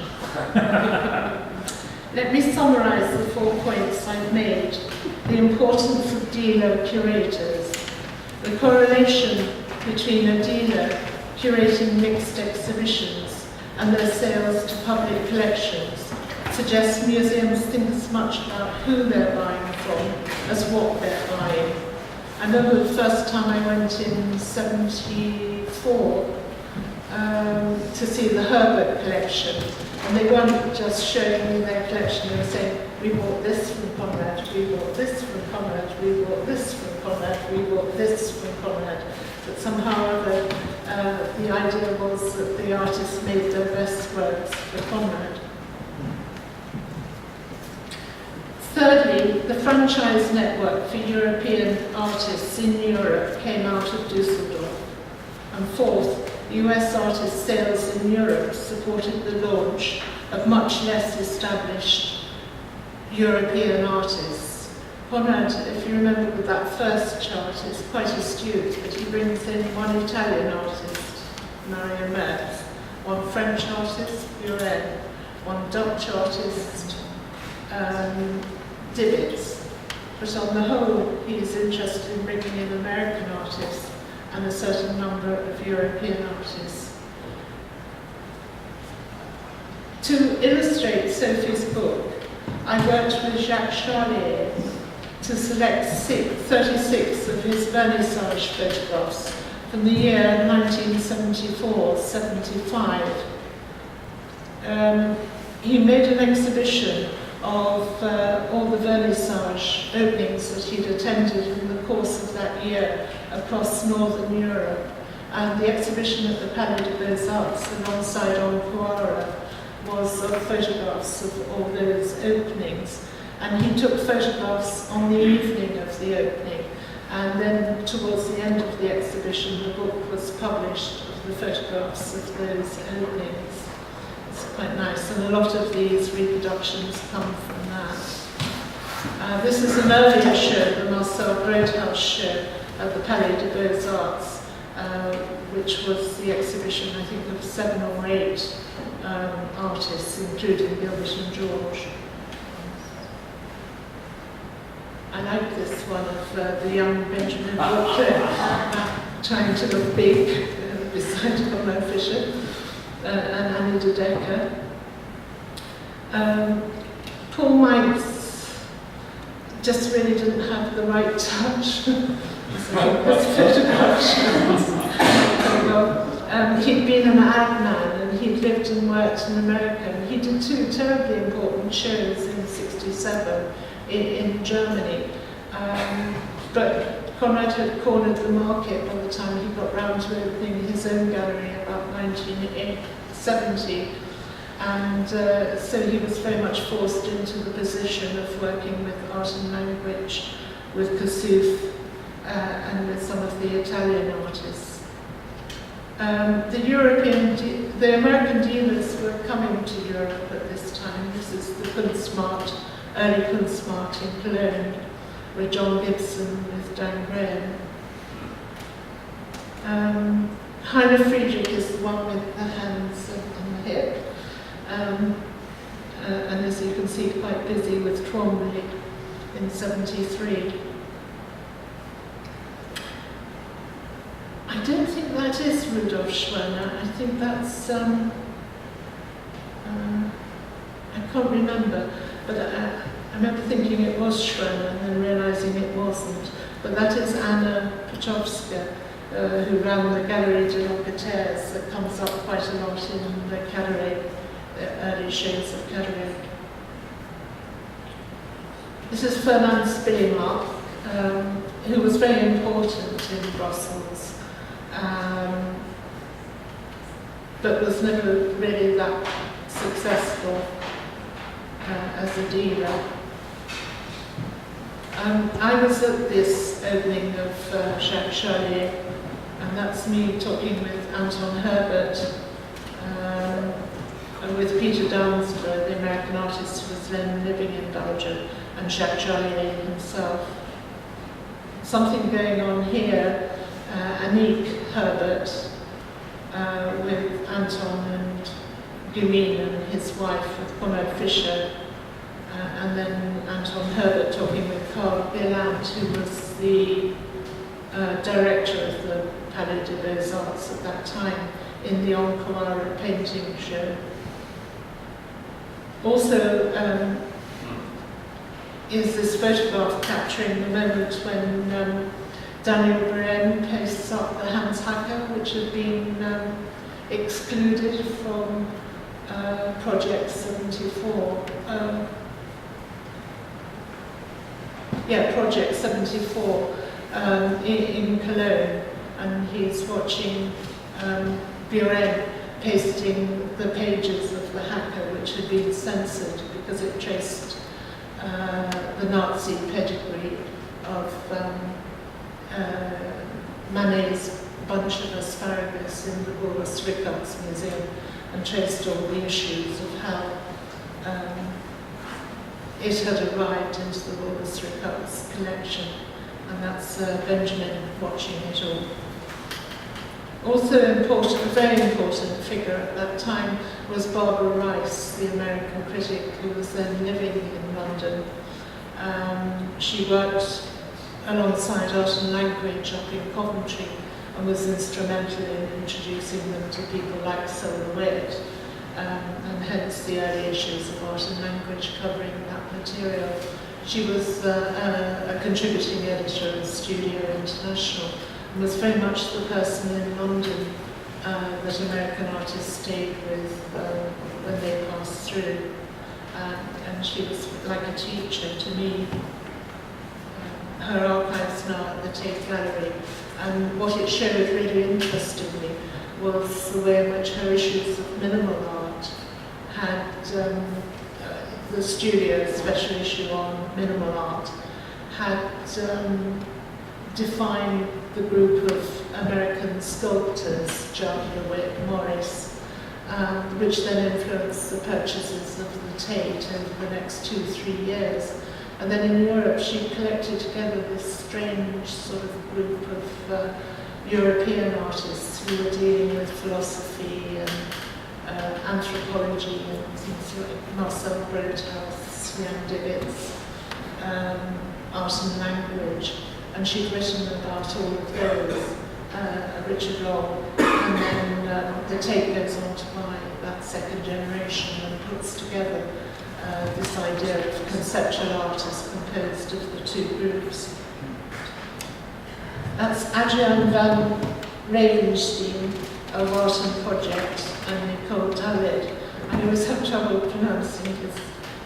Let me summarise the 4 points I've made. The importance of dealer curators, the correlation between a dealer curating mixed exhibitions and their sales to public collections suggests museums think as much about who they're buying from as what they're buying. I remember the first time I went in '74 to see the Herbert collection, and they weren't just showing me their collection, they were saying, we bought this from Conrad, we bought this from Conrad, we bought this from Conrad, we bought this from Conrad. But somehow or other, the idea was that the artists made their best works for Conrad. Thirdly, the franchise network for European artists in Europe came out of Dusseldorf. And fourth, US artist sales in Europe supported the launch of much less established European artists. Conrad, if you remember with that first chart, is quite astute, but he brings in one Italian artist, Mario Merz, one French artist, Buren, one Dutch artist, Dibbits. But on the whole, he's interested in bringing in American artists and a certain number of European artists. To illustrate Sophie's book, I worked with Jacques Charlier to select 36 of his vernissage photographs from the year 1974-75. He made an exhibition of all the vernissage openings that he'd attended in the course of that year across Northern Europe. And the exhibition at the Palais de Beaux-Arts alongside Enquara was of photographs of all those openings. And he took photographs on the evening of the opening. And then towards the end of the exhibition, the book was published of the photographs of those openings. It's quite nice, and a lot of these reproductions come from that. This is an earlier show, the Marcel Groothuis show at the Palais de Beaux-Arts, which was the exhibition, I think, of 7 or 8 artists, including Gilbert and George. I like this one of the young Benjamin Butler trying to look big beside Conrad Fischer and Annie de Decker. Paul Mites just really didn't have the right touch. He'd been an ad man and he'd lived and worked in America. And he did 2 terribly important shows in '67 in Germany. But Conrad had cornered the market by the time he got round to opening his own gallery about 1970. And so he was very much forced into the position of working with art and language, with Kossuth, and with some of the Italian artists. The American dealers were coming to Europe at this time. This is the Kunstmarkt, early Kunstmarkt in Cologne, with John Gibson with Dan Graham. Heiner Friedrich is the one with the hands on the hip. And as you can see, quite busy with Twombly in '73. I don't think that is Rudolf Schwerner. I think that's, I can't remember, but I remember thinking it was Schwerner and then realising it wasn't. But that is Anna Petrovska, who ran the Galerie de Locataires, that comes up quite a lot in the Cabaret, the early shows of Cabaret. This is Fernand Spillimark, who was very important in Brussels, but was never really that successful as a dealer. I was at this opening of Jacques Charlier, and that's me talking with Anton Herbert, and with Peter Downsborough, the American artist who was then living in Belgium, and Jacques Charlier himself. Something going on here, Annick Herbert, with Anton and Gumin and his wife, with Conrad Fischer, and then Anton Herbert talking with Carl Bieland, who was the director of the Palais des Beaux-Arts at that time, in the Unconcealed painting show. Also is this photograph capturing the moment when Daniel Brem pastes up the Hans Hacker, which had been excluded from Project 74. Project 74 in Cologne, and he's watching Buren pasting the pages of the Hacker, which had been censored because it traced the Nazi pedigree of Manet's bunch of asparagus in the Woolworths Museum, and traced all the issues of how it had arrived into the Woolworths collection, and that's Benjamin watching it all. Also important, a very important figure at that time was Barbara Rice, the American critic who was then living in London. She worked alongside Art and Language up in Coventry and was instrumental in introducing them to people like Silhouette, and hence the early issues of Art and Language covering that material. She was a contributing editor of Studio International, and was very much the person in London that American artists stayed with when they passed through. And she was like a teacher to me. Her archives now at the Tate Gallery, and what it showed really interestingly was the way in which her issues of minimal art had the studio special issue on minimal art had defined the group of American sculptors, Judd, LeWitt, Morris, which then influenced the purchases of the Tate over the next 2-3 years. And then in Europe, she collected together this strange sort of group of European artists who were dealing with philosophy and anthropology, and things like Marcel Grothaus, Jan Dibbits, Art and Language. And she'd written about all of those, Richard Long, and then the Tate goes on to buy that second generation and puts together this idea of conceptual art as composed of the two groups. That's Adriaan van Ravenstein, a Wharton project, and Nicole David. I always have trouble pronouncing this,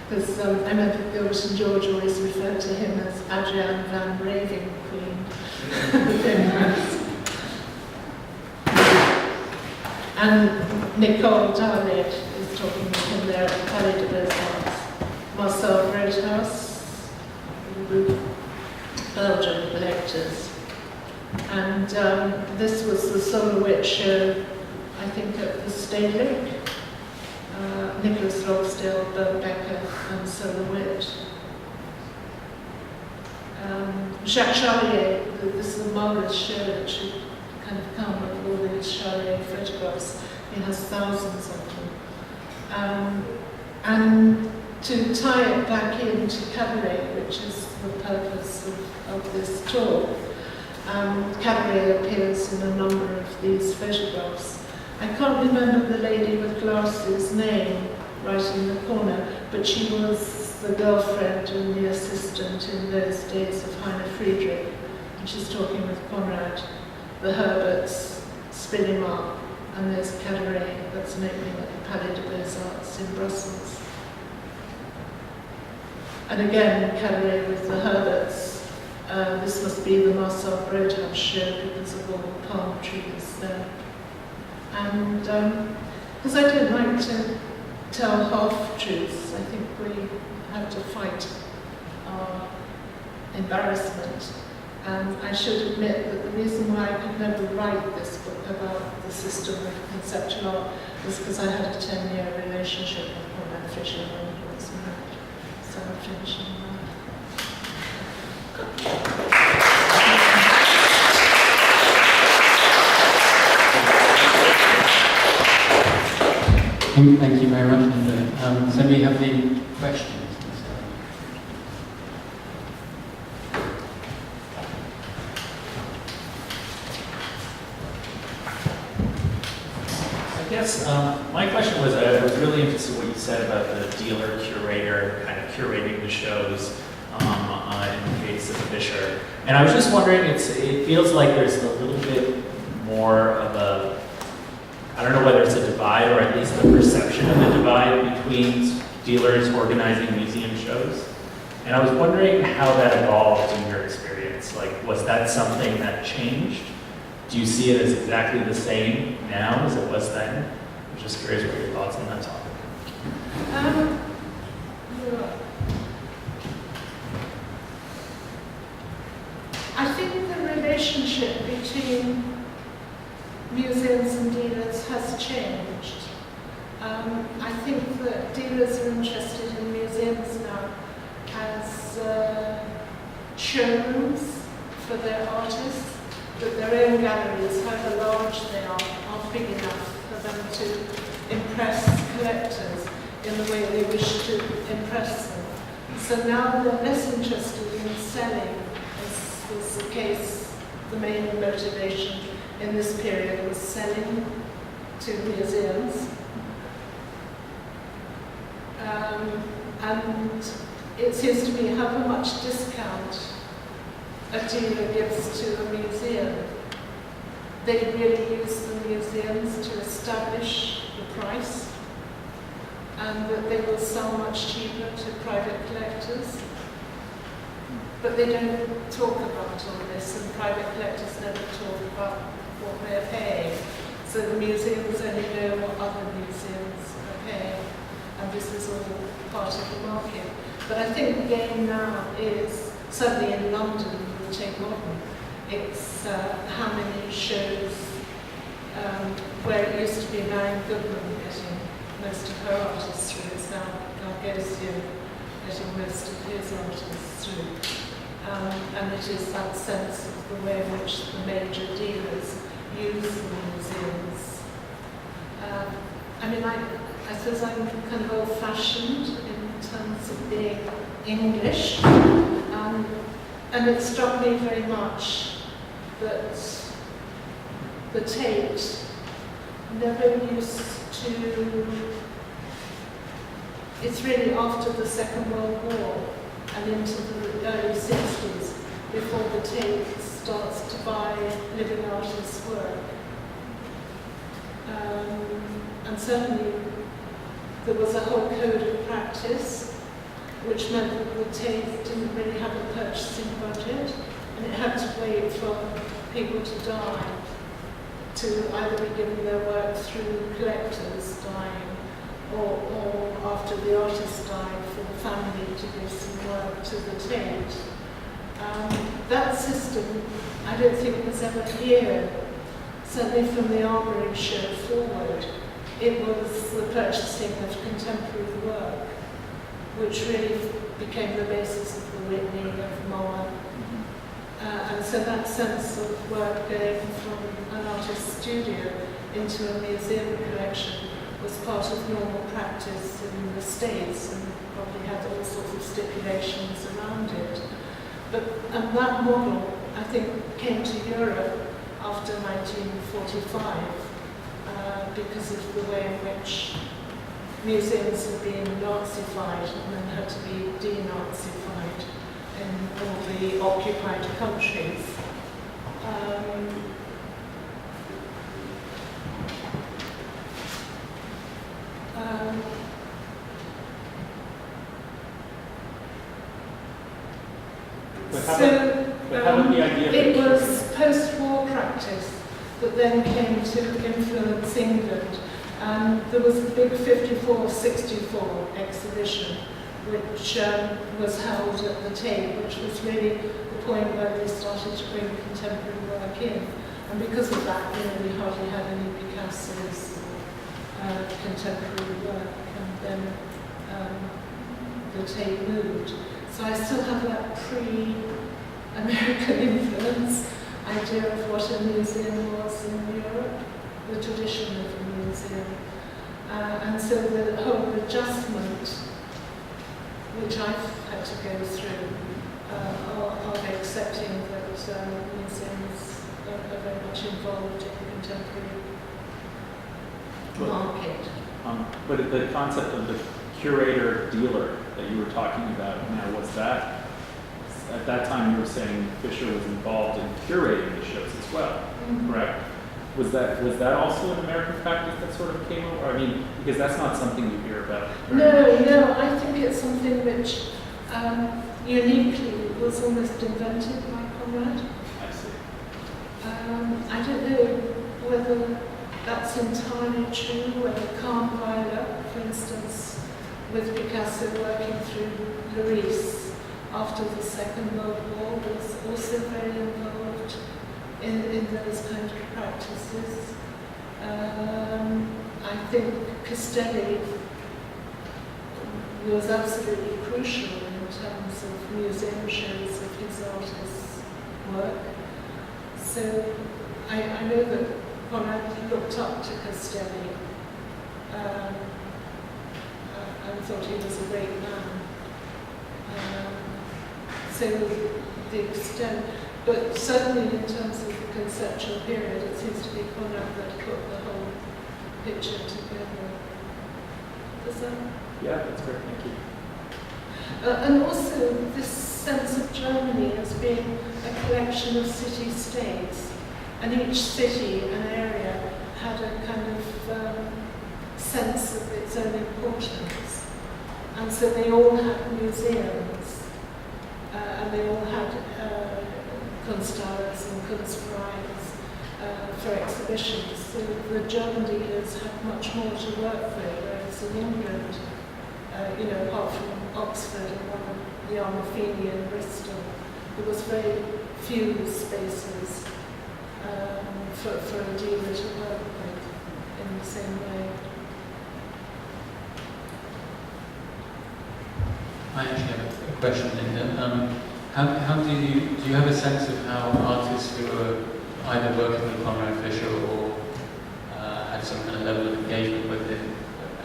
because I remember Gilbert and George always referred to him as Adriaan van Raving Queen. And Nicole David is talking with him there at the Palais des Beaux-Arts. Marcel Grothaus, Belgian collectors. And this was the Silhouette show, I think, at the Stedelijk. Nicholas Logsdale, Bert Becker, and Silhouette. Jacques Charlier, this is a marvelous show that should kind of come with all these Charlier photographs. He has thousands of them. And to tie it back into cabaret, which is the purpose of this talk, cabaret appears in a number of these photographs. I can't remember the lady with glasses' name right in the corner, but she was the girlfriend and the assistant in those days of Heine Friedrich, and she's talking with Conrad, the Herberts, Spillimark, and there's cabaret that's making at the Palais des Beaux-Arts in Brussels. And again, Calais with the Herberts, this must be the Marcel Roadhouse show because of all the palm trees there. And because I don't like to tell half-truths, I think we have to fight our embarrassment. And I should admit that the reason why I could never write this book about the system of conceptual art was because I had a 10-year relationship with Cormac Fisher when he was married. So I'm finishing Thank you very much, Linda. So we have any questions? Yes, my question was, I was really interested in what you said about the dealer-curator kind of curating the shows in the case of Fisher. And I was just wondering, it feels like there's a little bit more of a, I don't know whether it's a divide or at least the perception of a divide between dealers organizing museum shows. And I was wondering how that evolved in your experience. Like, was that something that changed? Do you see it as exactly the same now as it was then? I'm just curious what your thoughts on that topic. I think the relationship between museums and dealers has changed. I think that dealers are interested in museums now as showrooms for their artists, that their own galleries, however large they are big enough for them to impress collectors in the way they wish to impress them. So now they're less interested in selling, as was the case, the main motivation in this period was selling to museums. And it seems to me however much discount a dealer gives to a museum, they really use the museums to establish the price, and that they will sell much cheaper to private collectors. But they don't talk about all this, and private collectors never talk about what they're paying. So the museums only know what other museums are paying, and this is all part of the market. But I think the game now is, certainly in London, with Tate Modern, it's how many shows, where it used to be Marion Goodman getting most of her artists through, it's now Gargosio getting most of his artists through. And it is that sense of the way in which the major dealers use the museums. I mean, I suppose I'm kind of old-fashioned in terms of being English, and it struck me very much that the Tate never used to, it's really after the Second World War and into the early 60s before the Tate starts to buy living artists' work. And certainly there was a whole code of practice which meant that the Tate didn't really have a purchasing budget, and it had to wait for people to die to either be given their work through collectors dying or after the artist died for the family to give some work to the Tate. That system, I don't think was ever here, certainly from the Armory show forward. It was the purchasing of contemporary work, which really became the basis of the Whitney, of MoMA. And so that sense of work going from an artist's studio into a museum collection was part of normal practice in the States, and probably had all sorts of stipulations around it. And that model, I think, came to Europe after 1945 because of the way in which museums had been Nazified and then had to be denazified in all the occupied countries. but how did the idea of it was post-war practice that then came to influence England. And there was a big 54-64 exhibition which was held at the Tate, which was really the point where they started to bring contemporary work in. And because of that, we hardly had any Picasso's contemporary work, and then the Tate moved. So I still have that pre-American influence idea of what a museum was in Europe, the tradition of a museum. And so the whole adjustment, which I've had to go through, of accepting that museums are very much involved in the contemporary market. But the concept of the curator-dealer that you were talking about now, was that, at that time you were saying Fisher was involved in curating the shows as well, correct? Was that also an American practice that sort of came over? I mean, because that's not something you hear about. No, I think it's something which uniquely was almost invented by Conrad. I see. I don't know whether that's entirely true, whether Kahnweiler, for instance, with Picasso working through Larice after the Second World War, was also very involved in those kind of practices. I think Castelli was absolutely crucial in terms of museum shows of his artists' work. So I know that Conrad looked up to Castelli and thought he was a great man. So the extent, but certainly in terms of the conceptual period, it seems to be Conrad that put the whole picture together. Does that? Yeah, that's great, thank you. And also this sense of Germany as being a collection of city-states, and each city and area had a kind of sense of its own importance. And so they all had museums, and they all had Kunsthaus and Kunstvereins for exhibitions. So the German dealers had much more to work with, whereas in England, apart from Oxford and one of the Armafini in Bristol, there was very few spaces for a dealer to work with in the same way. I actually have a question, Linda. How do you have a sense of how artists who are either working with Conrad Fisher or had some kind of level of engagement with him,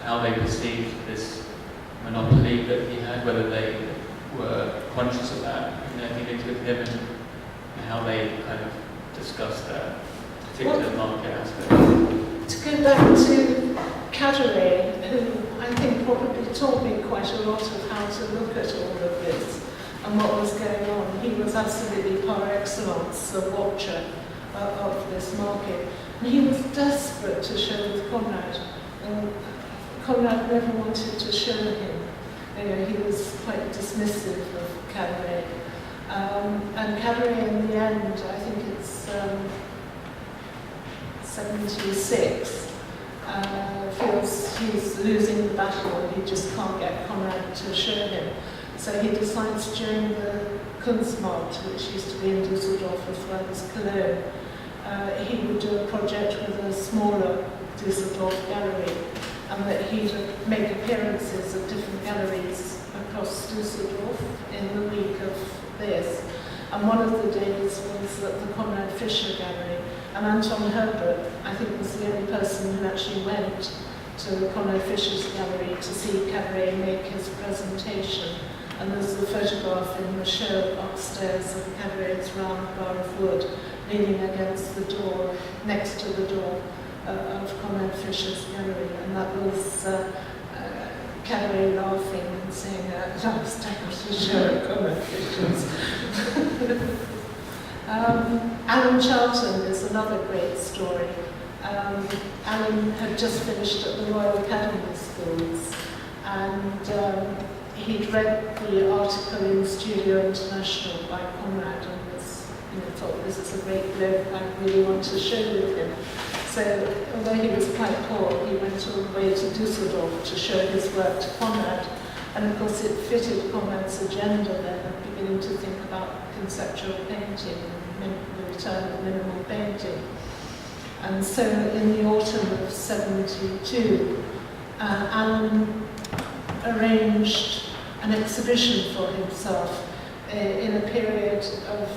how they perceived this monopoly that he had, whether they were conscious of that in their dealings with him, and how they kind of discussed that particular market aspect? To go back to Cadre, who I think probably taught me quite a lot of how to look at all of this and what was going on. He was absolutely par excellence the watcher of this market. And he was desperate to show with Conrad. And Conrad never wanted to show him. He was quite dismissive of Cadre. And Cadre in the end, I think it's 76, feels he's losing the battle and he just can't get Conrad to show him. So he decides during the Kunstmarkt, which used to be in Düsseldorf as well as Cologne, he would do a project with a smaller Düsseldorf gallery, and that he'd make appearances at different galleries across Düsseldorf in the week of this. And one of the days was at the Conrad Fischer Gallery, and Anton Herbert, I think, was the only person who actually went to Conrad Fischer's gallery to see Cadre make his presentation. And there's a photograph in the show upstairs of Cadre's round bar of wood leaning against the door, next to the door of Conrad Fischer's gallery. And that was Cadre laughing and saying, "That's to show Conrad Fischer's." Alan Charlton is another great story. Alan had just finished at the Royal Academy Schools, and he'd read the article in Studio International by Conrad and was, thought this is a great bloke, I really want to show with him. So although he was quite poor, he went all the way to Düsseldorf to show his work to Conrad. And of course it fitted Conrad's agenda then of beginning to think about conceptual painting and the return of minimal painting. And so in the autumn of '72, Alan arranged an exhibition for himself in a period of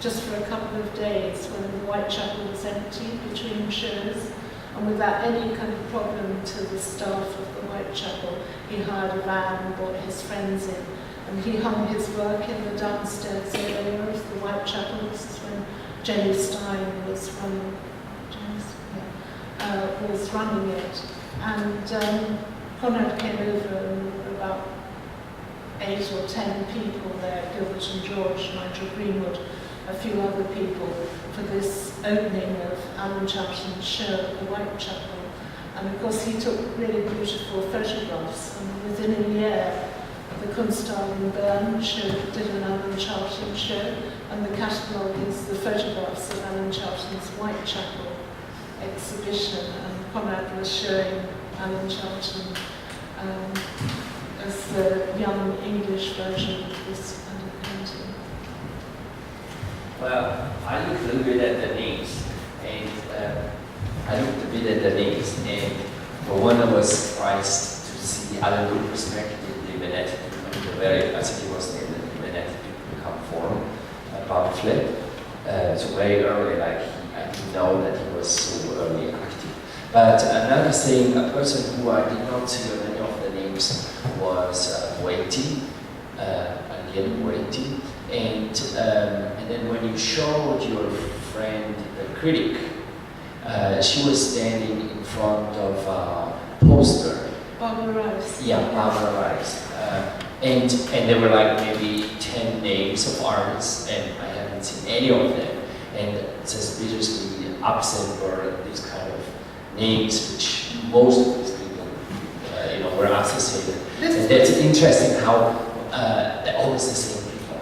just for a couple of days when the Whitechapel was empty between shows, and without any kind of problem to the staff of the Whitechapel, he hired a van and brought his friends in, and he hung his work in the downstairs area of the Whitechapel. This is when Jenny Stein was running it, and Conrad came over and there were about 8 or 10 people there, Gilbert and George, Nigel Greenwood, a few other people, for this opening of Alan Charlton's show at the Whitechapel. And of course he took really beautiful photographs, and within a year the Kunsthalle in Bern did an Alan Charlton show, and the catalogue is the photographs of Alan Charlton's Whitechapel exhibition, and Conrad was showing Alan Charlton as the young English version of this kind of painting. Well, I looked a little bit at the names, and for one, I was surprised to see Alan Luke respected the Venetic, I think it was named the Venetic Become Forum pamphlet. So very early, I didn't know that he was so early active. But another thing, a person who I did not see on any of the names was Waity, Alien Waity. And then when you showed your friend, the critic, she was standing in front of a poster. Barbara Rice. Yeah, Barbara Rice. And there were like maybe 10 names of artists, and I haven't seen any of them. And suspiciously absent were these kind of names which most of these people were associated. And that's interesting how they're always the same people.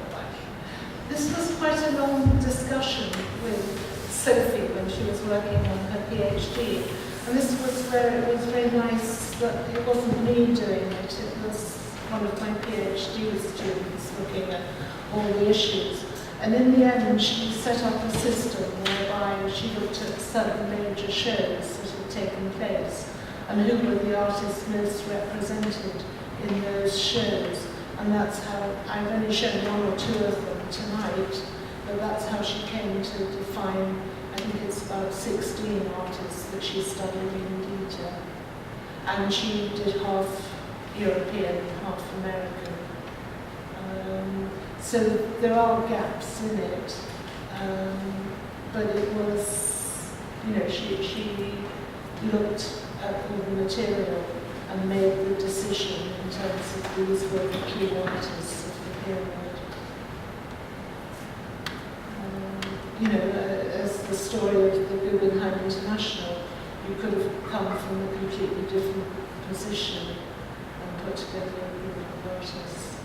This was quite a long discussion with Sophie when she was working on her PhD. And this was where it was very nice that it wasn't me doing it, it was one of my PhD students looking at all the issues. And in the end, she set up a system whereby she looked at certain major shows that had taken place and who were the artists most represented in those shows. And that's how, I've only shown 1 or 2 of them tonight, but that's how she came to define, I think it's about 16 artists that she studied in detail. And she did half European, half American. So there are gaps in it, but it was, she looked at all the material and made the decision in terms of these were the key artists of the period. As the story of the Guggenheim International, you could have come from a completely different position and put together a group of artists.